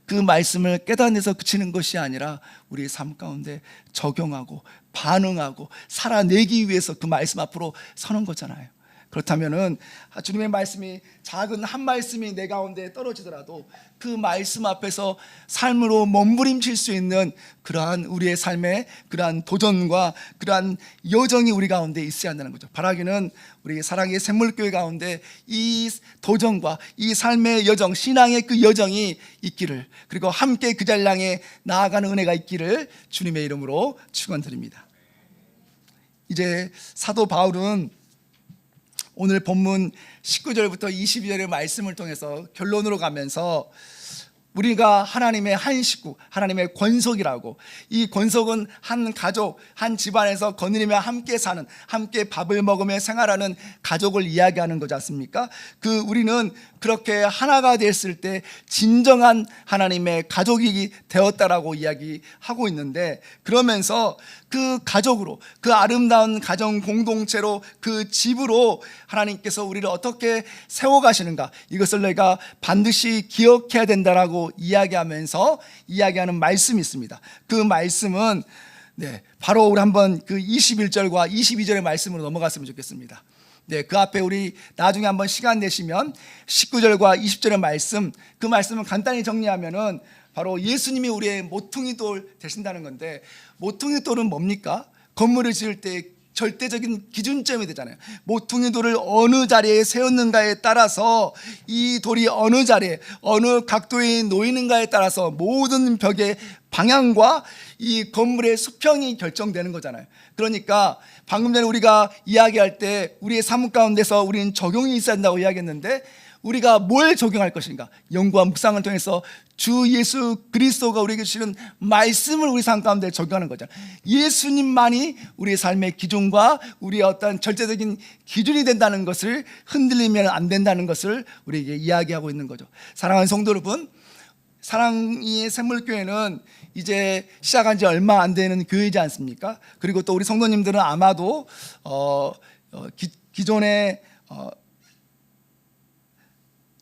그 말씀을 깨닫아내서 그치는 것이 아니라 우리의 삶 가운데 적용하고 반응하고 살아내기 위해서 그 말씀 앞으로 서는 거잖아요. 그렇다면은 주님의 말씀이 작은 한 말씀이 내 가운데 떨어지더라도 그 말씀 앞에서 삶으로 몸부림칠 수 있는 그러한 우리의 삶의 그러한 도전과 그러한 여정이 우리 가운데 있어야 한다는 거죠. 바라기는 우리 사랑의 샘물교회 가운데 이 도전과 이 삶의 여정, 신앙의 그 여정이 있기를, 그리고 함께 그 자리를 향해 나아가는 은혜가 있기를 주님의 이름으로 축원드립니다. 이제 사도 바울은 오늘 본문 19절부터 22절의 말씀을 통해서 결론으로 가면서 우리가 하나님의 한 식구, 하나님의 권속이라고. 이 권속은 한 가족, 한 집안에서 거느리며 함께 사는, 함께 밥을 먹으며 생활하는 가족을 이야기하는 거지 않습니까? 우리는 그렇게 하나가 됐을 때 진정한 하나님의 가족이 되었다라고 이야기하고 있는데, 그러면서 그 가족으로, 그 아름다운 가정 공동체로, 그 집으로 하나님께서 우리를 어떻게 세워가시는가, 이것을 내가 반드시 기억해야 된다라고 이야기하면서 이야기하는 말씀이 있습니다. 그 말씀은 바로 우리 한번 그 21절과 22절의 말씀으로 넘어갔으면 좋겠습니다. 그 앞에 우리 나중에 한번 시간 내시면 19절과 20절의 말씀, 그 말씀을 간단히 정리하면은 바로 예수님이 우리의 모퉁이 돌 되신다는 건데, 모퉁이 돌은 뭡니까? 건물을 지을 때 절대적인 기준점이 되잖아요. 모퉁이 돌을 어느 자리에 세웠는가에 따라서 이 돌이 어느 자리에, 어느 각도에 놓이는가에 따라서 모든 벽의 방향과 이 건물의 수평이 결정되는 거잖아요. 그러니까 방금 전에 우리가 이야기할 때 우리의 삶 가운데서 우리는 적용이 있어야 한다고 이야기했는데, 우리가 뭘 적용할 것인가? 연구와 묵상을 통해서 주 예수 그리스도가 우리에게 주시는 말씀을 우리 삶 가운데 적용하는 거죠. 예수님만이 우리의 삶의 기준과 우리의 어떤 절대적인 기준이 된다는 것을, 흔들리면 안 된다는 것을 우리에게 이야기하고 있는 거죠. 사랑하는 성도 여러분, 사랑의 샘물교회는 이제 시작한 지 얼마 안 되는 교회이지 않습니까? 그리고 또 우리 성도님들은 아마도 기존에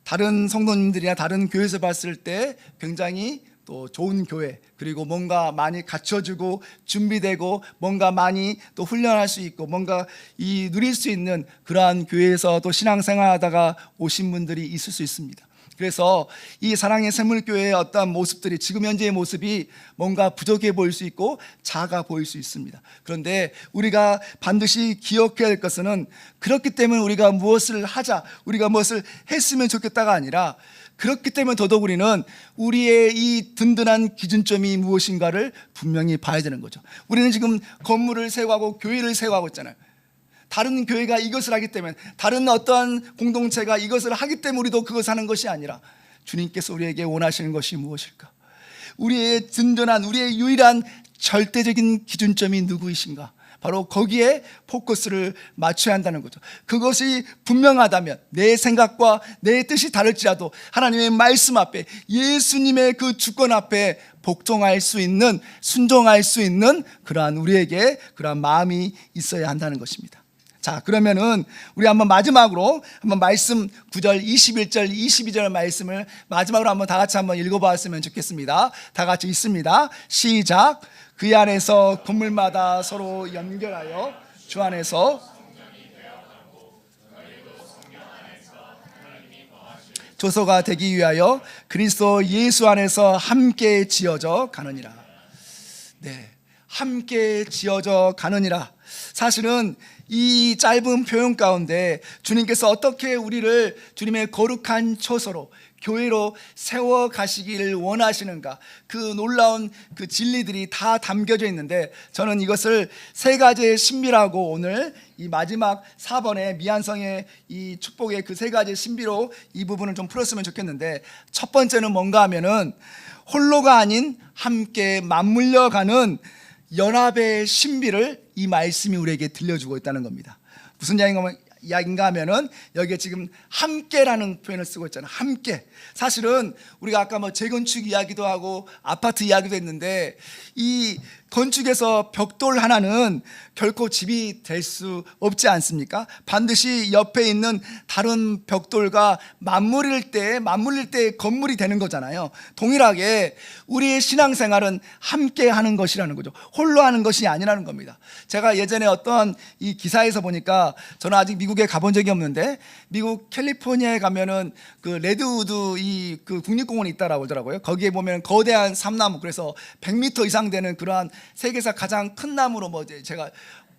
다른 성도님들이나 다른 교회에서 봤을 때 굉장히 또 좋은 교회, 그리고 뭔가 많이 갖춰주고 준비되고 뭔가 많이 또 훈련할 수 있고 뭔가 누릴 수 있는 그러한 교회에서 또 신앙생활하다가 오신 분들이 있을 수 있습니다. 그래서 이 사랑의 샘물교회의 어떤 모습들이, 지금 현재의 모습이 뭔가 부족해 보일 수 있고 작아 보일 수 있습니다. 그런데 우리가 반드시 기억해야 할 것은, 그렇기 때문에 우리가 무엇을 하자, 우리가 무엇을 했으면 좋겠다가 아니라, 그렇기 때문에 더더욱 우리는 우리의 이 든든한 기준점이 무엇인가를 분명히 봐야 되는 거죠. 우리는 지금 건물을 세워가고 교회를 세워가고 있잖아요. 다른 교회가 이것을 하기 때문에, 다른 어떠한 공동체가 이것을 하기 때문에 우리도 그것을 하는 것이 아니라, 주님께서 우리에게 원하시는 것이 무엇일까? 우리의 든든한, 우리의 유일한 절대적인 기준점이 누구이신가? 바로 거기에 포커스를 맞춰야 한다는 거죠. 그것이 분명하다면, 내 생각과 내 뜻이 다를지라도 하나님의 말씀 앞에, 예수님의 그 주권 앞에 복종할 수 있는, 순종할 수 있는 그러한 우리에게 그러한 마음이 있어야 한다는 것입니다. 자, 그러면은 우리 한번 마지막으로 한번 말씀 9절, 21절, 22절 말씀을 마지막으로 한번 다 같이 한번 읽어봤으면 좋겠습니다. 다 같이 읽습니다. 시작. 그 안에서 건물마다 서로 연결하여 주 안에서 조소가 되기 위하여 그리스도 예수 안에서 함께 지어져 가느니라. 함께 지어져 가느니라. 사실은 이 짧은 표현 가운데 주님께서 어떻게 우리를 주님의 거룩한 처소로, 교회로 세워 가시기를 원하시는가, 그 놀라운 그 진리들이 다 담겨져 있는데, 저는 이것을 세 가지의 신비라고, 오늘 이 마지막 4번의 미안성의 이 축복의 그 세 가지의 신비로 이 부분을 좀 풀었으면 좋겠는데, 첫 번째는 뭔가 하면은 홀로가 아닌 함께 맞물려 가는 연합의 신비를 이 말씀이 우리에게 들려주고 있다는 겁니다. 무슨 이야기인가 하면은, 여기에 지금 함께라는 표현을 쓰고 있잖아요. 함께. 사실은 우리가 아까 뭐 재건축 이야기도 하고 아파트 이야기도 했는데, 이 건축에서 벽돌 하나는 결코 집이 될 수 없지 않습니까? 반드시 옆에 있는 다른 벽돌과 맞물릴 때 건물이 되는 거잖아요. 동일하게 우리의 신앙생활은 함께 하는 것이라는 거죠. 홀로 하는 것이 아니라는 겁니다. 제가 예전에 어떤 이 기사에서 보니까, 저는 아직 미국에 가본 적이 없는데, 미국 캘리포니아에 가면은 그 레드우드 그 국립공원이 있다라고 하더라고요. 거기에 보면 거대한 삼나무, 그래서 100m 이상 되는 그러한 세계에서 가장 큰 나무로, 제가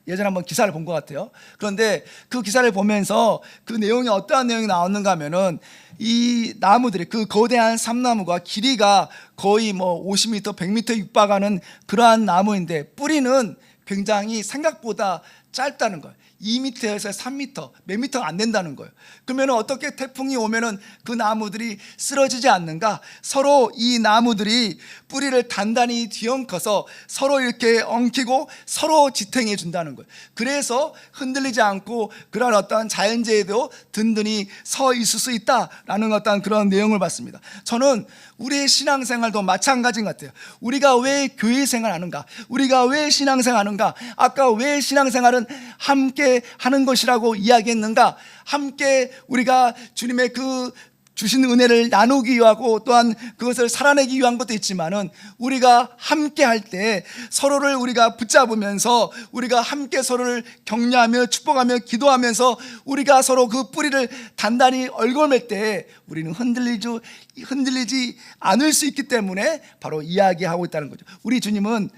예전에 한번 기사를 본 것 같아요. 그런데 그 기사를 보면서 그 내용이 어떠한 내용이 나왔는가 하면은, 이 나무들이, 그 거대한 삼나무가 길이가 거의 50m, 100m 육박하는 그러한 나무인데, 뿌리는 굉장히 생각보다 짧다는 거예요. 2m에서 3m, 몇 미터가 안 된다는 거예요. 그러면 어떻게 태풍이 오면은 그 나무들이 쓰러지지 않는가? 서로 이 나무들이 뿌리를 단단히 뒤엉켜서 서로 이렇게 엉키고 서로 지탱해 준다는 거예요. 그래서 흔들리지 않고 그런 어떤 자연재해도 든든히 서 있을 수 있다라는 어떤 그런 내용을 봤습니다. 저는 우리의 신앙생활도 마찬가지인 것 같아요. 우리가 왜 교회 생활하는가? 우리가 왜 신앙생활하는가? 아까 왜 신앙생활은 함께 하는 것이라고 이야기했는가? 함께 우리가 주님의 그 주신 은혜를 나누기 위하고 또한 그것을 살아내기 위한 것도 있지만은 우리가 함께 할 때 서로를 우리가 붙잡으면서 우리가 함께 서로를 격려하며 축복하며 기도하면서 우리가 서로 그 뿌리를 단단히 얽어맬 때 우리는 흔들리지 않을 수 있기 때문에 바로 이야기하고 있다는 거죠. 우리 주님은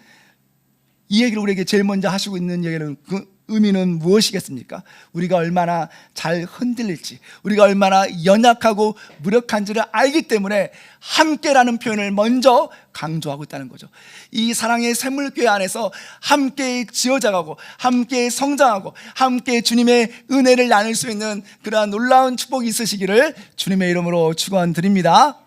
이 얘기를 우리에게 제일 먼저 하시고 있는 얘기는 그 의미는 무엇이겠습니까? 우리가 얼마나 잘 흔들릴지, 우리가 얼마나 연약하고 무력한지를 알기 때문에 함께라는 표현을 먼저 강조하고 있다는 거죠. 이 사랑의 샘물교회 안에서 함께 지어져가고 함께 성장하고 함께 주님의 은혜를 나눌 수 있는 그러한 놀라운 축복이 있으시기를 주님의 이름으로 축원드립니다.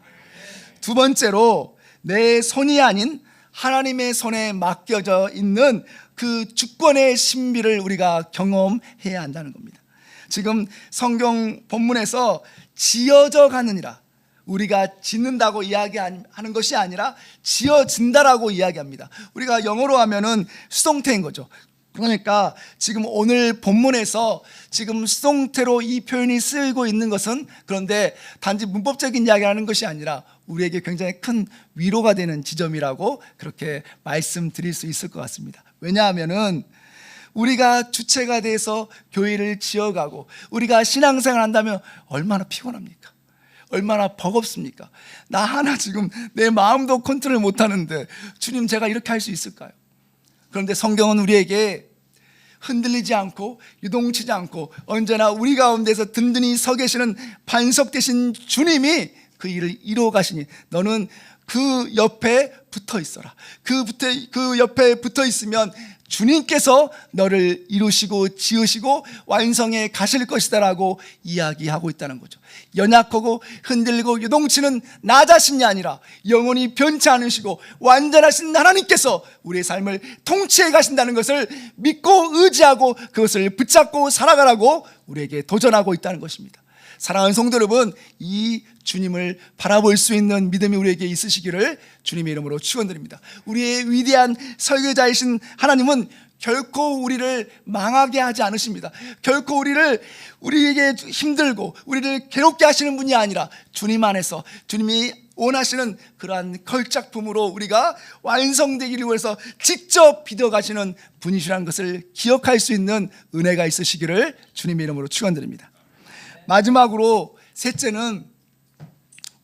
두 번째로, 내 손이 아닌 하나님의 손에 맡겨져 있는 그 주권의 신비를 우리가 경험해야 한다는 겁니다. 지금 성경 본문에서 지어져 가느니라, 우리가 짓는다고 이야기하는 것이 아니라 지어진다라고 이야기합니다. 우리가 영어로 하면은 수동태인 거죠. 그러니까 지금 오늘 본문에서 지금 수동태로 이 표현이 쓰이고 있는 것은, 그런데 단지 문법적인 이야기를 하는 것이 아니라 우리에게 굉장히 큰 위로가 되는 지점이라고 그렇게 말씀드릴 수 있을 것 같습니다. 왜냐하면은 우리가 주체가 돼서 교회를 지어가고 우리가 신앙생활 한다면 얼마나 피곤합니까? 얼마나 버겁습니까? 나 하나 지금 내 마음도 컨트롤 못하는데 주님, 제가 이렇게 할 수 있을까요? 그런데 성경은 우리에게 흔들리지 않고 유동치지 않고 언제나 우리 가운데서 든든히 서 계시는 반석 되신 주님이 그 일을 이루어 가시니 너는 그 옆에 붙어 있어라. 그 옆에 붙어 있으면 주님께서 너를 이루시고 지으시고 완성해 가실 것이다라고 이야기하고 있다는 거죠. 연약하고 흔들리고 유동치는 나 자신이 아니라 영원히 변치 않으시고 완전하신 하나님께서 우리의 삶을 통치해 가신다는 것을 믿고 의지하고 그것을 붙잡고 살아가라고 우리에게 도전하고 있다는 것입니다. 사랑하는 성도 여러분, 이 주님을 바라볼 수 있는 믿음이 우리에게 있으시기를 주님의 이름으로 축원드립니다. 우리의 위대한 설계자이신 하나님은 결코 우리를 망하게 하지 않으십니다. 결코 우리에게 힘들고 우리를 괴롭게 하시는 분이 아니라 주님 안에서 주님이 원하시는 그러한 걸작품으로 우리가 완성되기를 위해서 직접 빚어가시는 분이시라는 것을 기억할 수 있는 은혜가 있으시기를 주님의 이름으로 축원드립니다. 마지막으로 셋째는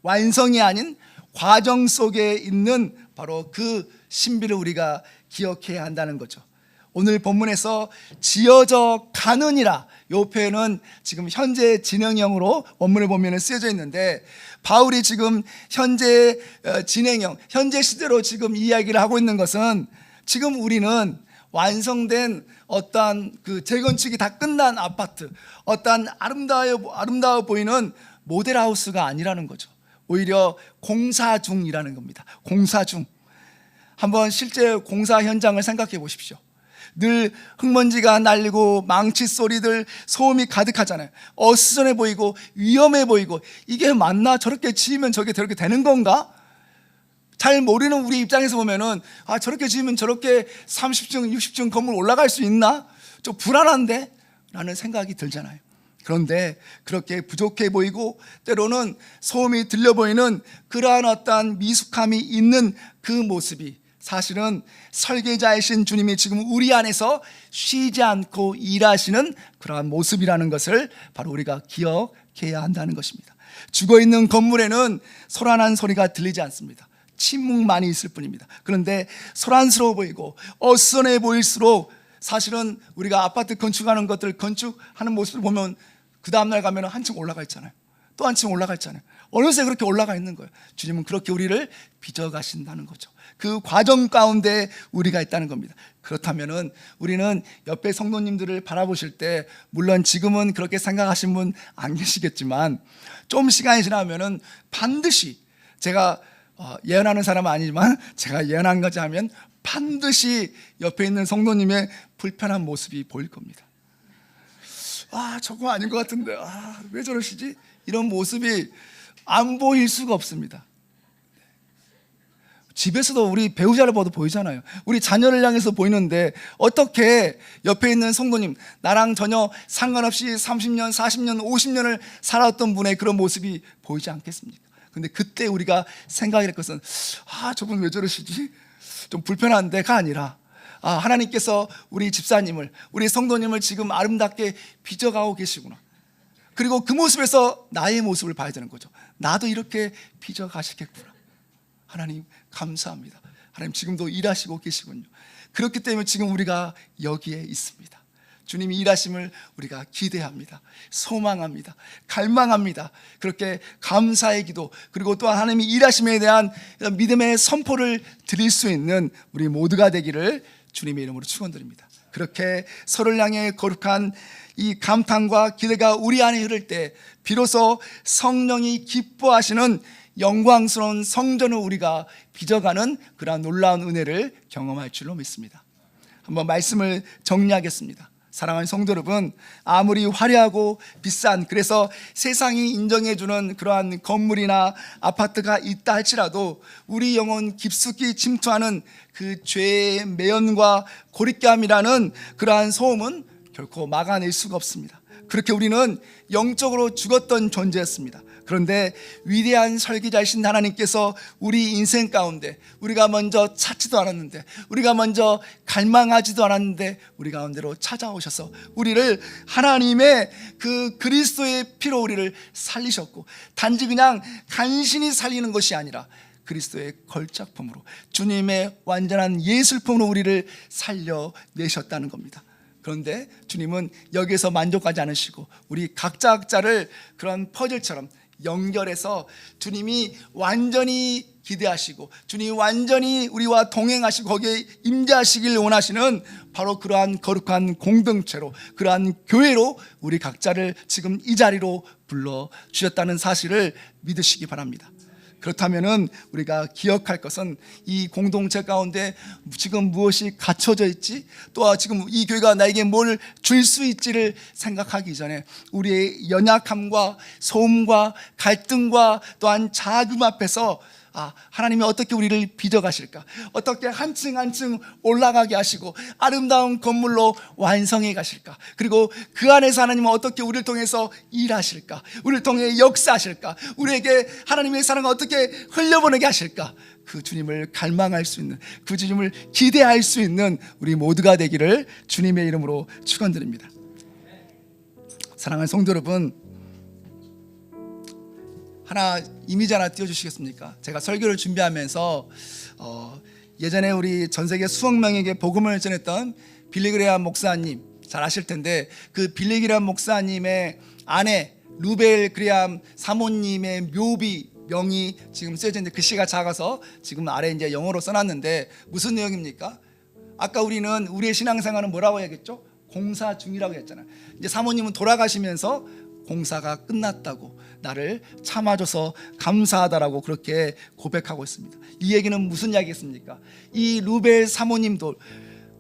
완성이 아닌 과정 속에 있는 바로 그 신비를 우리가 기억해야 한다는 거죠. 오늘 본문에서 지어져 가느니라, 이 표현은 지금 현재 진행형으로 원문을 보면 쓰여져 있는데, 바울이 지금 현재 진행형, 현재 시대로 지금 이야기를 하고 있는 것은, 지금 우리는 완성된 어떠한 그 재건축이 다 끝난 아파트, 어떠한 아름다워 보이는 모델하우스가 아니라는 거죠. 오히려 공사 중이라는 겁니다. 공사 중. 한번 실제 공사 현장을 생각해 보십시오. 늘 흙먼지가 날리고 망치 소리들, 소음이 가득하잖아요. 어수선해 보이고 위험해 보이고, 이게 맞나? 저렇게 지으면 저게 저렇게 되는 건가? 잘 모르는 우리 입장에서 보면은, 저렇게 지으면 저렇게 30층, 60층 건물 올라갈 수 있나? 좀 불안한데? 라는 생각이 들잖아요. 그런데 그렇게 부족해 보이고 때로는 소음이 들려 보이는 그러한 어떠한 미숙함이 있는 그 모습이 사실은 설계자이신 주님이 지금 우리 안에서 쉬지 않고 일하시는 그러한 모습이라는 것을 바로 우리가 기억해야 한다는 것입니다. 죽어있는 건물에는 소란한 소리가 들리지 않습니다. 침묵만이 있을 뿐입니다. 그런데 소란스러워 보이고 어수선해 보일수록 사실은 우리가 아파트 건축하는 모습을 보면 그 다음날 가면 한층 올라가 있잖아요. 또 한층 올라가 있잖아요. 어느새 그렇게 올라가 있는 거예요. 주님은 그렇게 우리를 빚어가신다는 거죠. 그 과정 가운데 우리가 있다는 겁니다. 그렇다면은 우리는 옆에 성도님들을 바라보실 때, 물론 지금은 그렇게 생각하신 분 안 계시겠지만 좀 시간이 지나면은 반드시, 제가 예언하는 사람은 아니지만 제가 예언한 거지 하면 반드시 옆에 있는 성도님의 불편한 모습이 보일 겁니다. 저거 아닌 것 같은데, 왜 저러시지? 이런 모습이 안 보일 수가 없습니다. 집에서도 우리 배우자를 봐도 보이잖아요. 우리 자녀를 향해서 보이는데 어떻게 옆에 있는 성도님, 나랑 전혀 상관없이 30년, 40년, 50년을 살아왔던 분의 그런 모습이 보이지 않겠습니까? 근데 그때 우리가 생각할 것은 저분 왜 저러시지? 좀 불편한데가 아니라 하나님께서 우리 집사님을, 우리 성도님을 지금 아름답게 빚어가고 계시구나. 그리고 그 모습에서 나의 모습을 봐야 되는 거죠. 나도 이렇게 빚어가시겠구나. 하나님 감사합니다. 하나님 지금도 일하시고 계시군요. 그렇기 때문에 지금 우리가 여기에 있습니다. 주님이 일하심을 우리가 기대합니다. 소망합니다. 갈망합니다. 그렇게 감사의 기도, 그리고 또한 하나님이 일하심에 대한 믿음의 선포를 드릴 수 있는 우리 모두가 되기를 주님의 이름으로 축원드립니다. 그렇게 서로를 향해 거룩한 이 감탄과 기대가 우리 안에 흐를 때 비로소 성령이 기뻐하시는 영광스러운 성전을 우리가 빚어가는 그러한 놀라운 은혜를 경험할 줄로 믿습니다. 한번 말씀을 정리하겠습니다. 사랑하는 성도 여러분, 아무리 화려하고 비싼, 그래서 세상이 인정해주는 그러한 건물이나 아파트가 있다 할지라도 우리 영혼 깊숙이 침투하는 그 죄의 매연과 고립감이라는 그러한 소음은 결코 막아낼 수가 없습니다. 그렇게 우리는 영적으로 죽었던 존재였습니다. 그런데 위대한 설계자이신 하나님께서 우리 인생 가운데, 우리가 먼저 찾지도 않았는데, 우리가 먼저 갈망하지도 않았는데 우리 가운데로 찾아오셔서 우리를 하나님의 그 그리스도의 피로 우리를 살리셨고, 단지 그냥 간신히 살리는 것이 아니라 그리스도의 걸작품으로, 주님의 완전한 예술품으로 우리를 살려내셨다는 겁니다. 그런데 주님은 여기에서 만족하지 않으시고 우리 각자를 그런 퍼즐처럼 연결해서 주님이 완전히 기대하시고 주님이 완전히 우리와 동행하시고 거기에 임재하시길 원하시는 바로 그러한 거룩한 공동체로, 그러한 교회로 우리 각자를 지금 이 자리로 불러주셨다는 사실을 믿으시기 바랍니다. 그렇다면은 우리가 기억할 것은 이 공동체 가운데 지금 무엇이 갖춰져 있지, 또 지금 이 교회가 나에게 뭘 줄 수 있지를 생각하기 전에 우리의 연약함과 소음과 갈등과 또한 자금 앞에서 하나님이 어떻게 우리를 빚어가실까, 어떻게 한층 한층 올라가게 하시고 아름다운 건물로 완성해 가실까, 그리고 그 안에서 하나님은 어떻게 우리를 통해서 일하실까, 우리를 통해 역사하실까, 우리에게 하나님의 사랑을 어떻게 흘려보내게 하실까, 그 주님을 갈망할 수 있는, 그 주님을 기대할 수 있는 우리 모두가 되기를 주님의 이름으로 축원드립니다. 사랑하는 성도 여러분, 이미지 하나 띄워주시겠습니까? 제가 설교를 준비하면서 예전에 우리 전 세계 수억 명에게 복음을 전했던 빌리 그레이엄 목사님 잘 아실 텐데, 그 빌리 그레이엄 목사님의 아내 루벨 그레이엄 사모님의 묘비 명이 지금 쓰여져 있는데 글씨가 작아서 지금 아래 이제 영어로 써놨는데 무슨 내용입니까? 아까 우리는 우리의 신앙생활은 뭐라고 해야겠죠? 공사 중이라고 했잖아요. 이제 사모님은 돌아가시면서 공사가 끝났다고, 나를 참아줘서 감사하다라고 그렇게 고백하고 있습니다. 이 얘기는 무슨 이야기겠습니까? 이 루벨 사모님도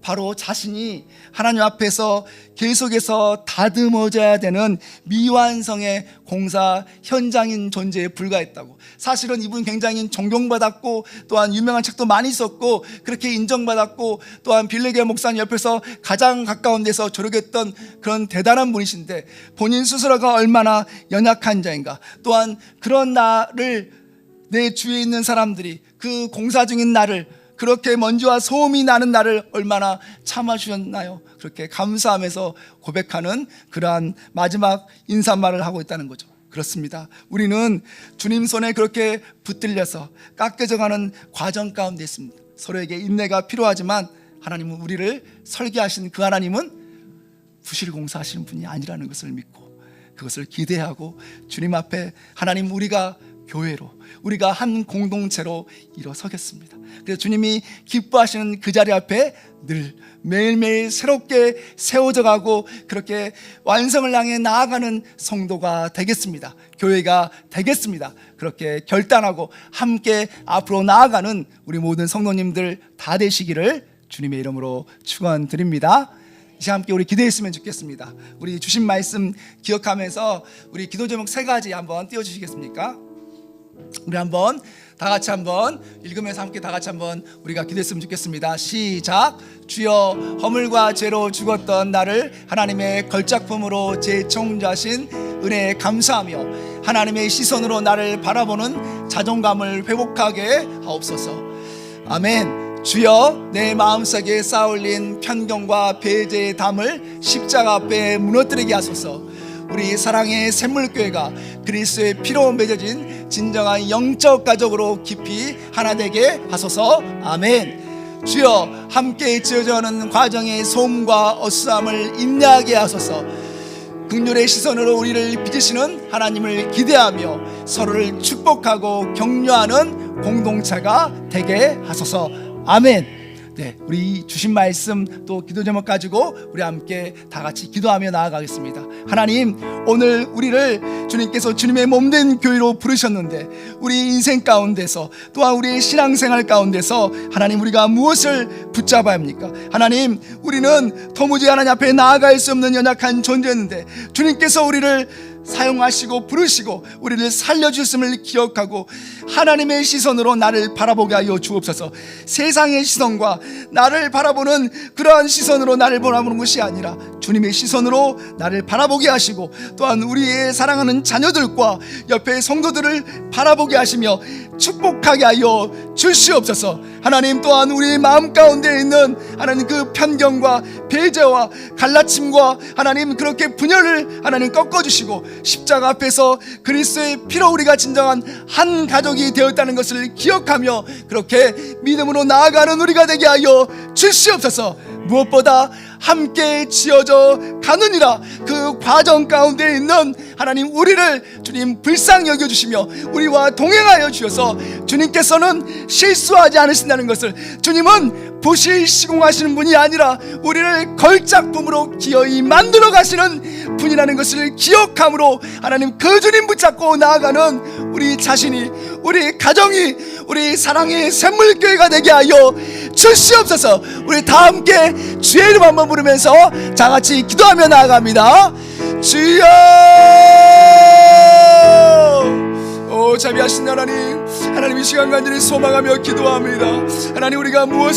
바로 자신이 하나님 앞에서 계속해서 다듬어져야 되는 미완성의 공사 현장인 존재에 불과했다고. 사실은 이분 굉장히 존경받았고 또한 유명한 책도 많이 썼고 그렇게 인정받았고, 또한 빌리 그레이엄 목사님 옆에서 가장 가까운 데서 조력했던 그런 대단한 분이신데, 본인 스스로가 얼마나 연약한 자인가, 또한 그런 나를, 내 주위에 있는 사람들이 그 공사 중인 나를, 그렇게 먼지와 소음이 나는 나를 얼마나 참아주셨나요? 그렇게 감사하면서 고백하는 그러한 마지막 인사말을 하고 있다는 거죠. 그렇습니다. 우리는 주님 손에 그렇게 붙들려서 깎여져가는 과정 가운데 있습니다. 서로에게 인내가 필요하지만 하나님은 우리를 설계하신 그 하나님은 부실공사하시는 분이 아니라는 것을 믿고, 그것을 기대하고 주님 앞에 하나님 우리가 교회로 우리가 한 공동체로 일어서겠습니다. 그래서 주님이 기뻐하시는 그 자리 앞에 늘 매일매일 새롭게 세워져 가고 그렇게 완성을 향해 나아가는 성도가 되겠습니다. 교회가 되겠습니다. 그렇게 결단하고 함께 앞으로 나아가는 우리 모든 성도님들 다 되시기를 주님의 이름으로 축원드립니다. 이제 함께 우리 기도했으면 좋겠습니다. 우리 주신 말씀 기억하면서 우리 기도 제목 3가지 한번 띄워주시겠습니까? 우리 한번 다 같이 한번 읽으면서 함께 다 같이 한번 우리가 기도했으면 좋겠습니다. 시작. 주여, 허물과 죄로 죽었던 나를 하나님의 걸작품으로 재청자신 은혜에 감사하며 하나님의 시선으로 나를 바라보는 자존감을 회복하게 하옵소서. 아멘. 주여, 내 마음속에 쌓아올린 편견과 배제의 담을 십자가 앞에 무너뜨리게 하소서. 우리 사랑의 샘물교회가 그리스도의 피로 맺어진 진정한 영적 가족으로 깊이 하나 되게 하소서. 아멘. 주여, 함께 지어져가는 과정의 소음과 어수함을 인내하게 하소서. 긍휼의 시선으로 우리를 빚으시는 하나님을 기대하며 서로를 축복하고 격려하는 공동체가 되게 하소서. 아멘. 네, 우리 주신 말씀 또 기도 제목 가지고 우리 함께 다 같이 기도하며 나아가겠습니다. 하나님, 오늘 우리를 주님께서 주님의 몸된 교회로 부르셨는데 우리 인생 가운데서 또한 우리의 신앙생활 가운데서 하나님 우리가 무엇을 붙잡아야 합니까? 하나님, 우리는 도무지 하나님 앞에 나아갈 수 없는 연약한 존재였는데 주님께서 우리를 사용하시고 부르시고 우리를 살려주셨음을 기억하고 하나님의 시선으로 나를 바라보게 하여 주옵소서. 세상의 시선과 나를 바라보는 그러한 시선으로 나를 바라보는 것이 아니라 주님의 시선으로 나를 바라보게 하시고 또한 우리의 사랑하는 자녀들과 옆에 성도들을 바라보게 하시며 축복하게 하여 주시옵소서. 하나님, 또한 우리 마음 가운데 있는 하나님 그 편견과 배제와 갈라침과 하나님 그렇게 분열을 하나님 꺾어주시고 십자가 앞에서 그리스도의 피로 우리가 진정한 한 가족이 되었다는 것을 기억하며 그렇게 믿음으로 나아가는 우리가 되게 하여 주시옵소서. 무엇보다 함께 지어져 가느니라 그 과정 가운데 있는 하나님 우리를 주님 불쌍히 여겨주시며 우리와 동행하여 주셔서 주님께서는 실수하지 않으신다는 것을, 주님은 보실 시공하시는 분이 아니라 우리를 걸작품으로 기어이 만들어 가시는 분이라는 것을 기억함으로 하나님 그 주님 붙잡고 나아가는 우리 자신이, 우리 가정이, 우리 사랑의 샘물교회가 되게 하여 주시옵소서. 우리 다 함께 주의 이름 한번 부르면서 다 같이 기도하며 나아갑니다. 주여, 오 자비하신 하나님, 하나님 이 시간 간절히 소망하며 기도합니다. 하나님, 우리가 무엇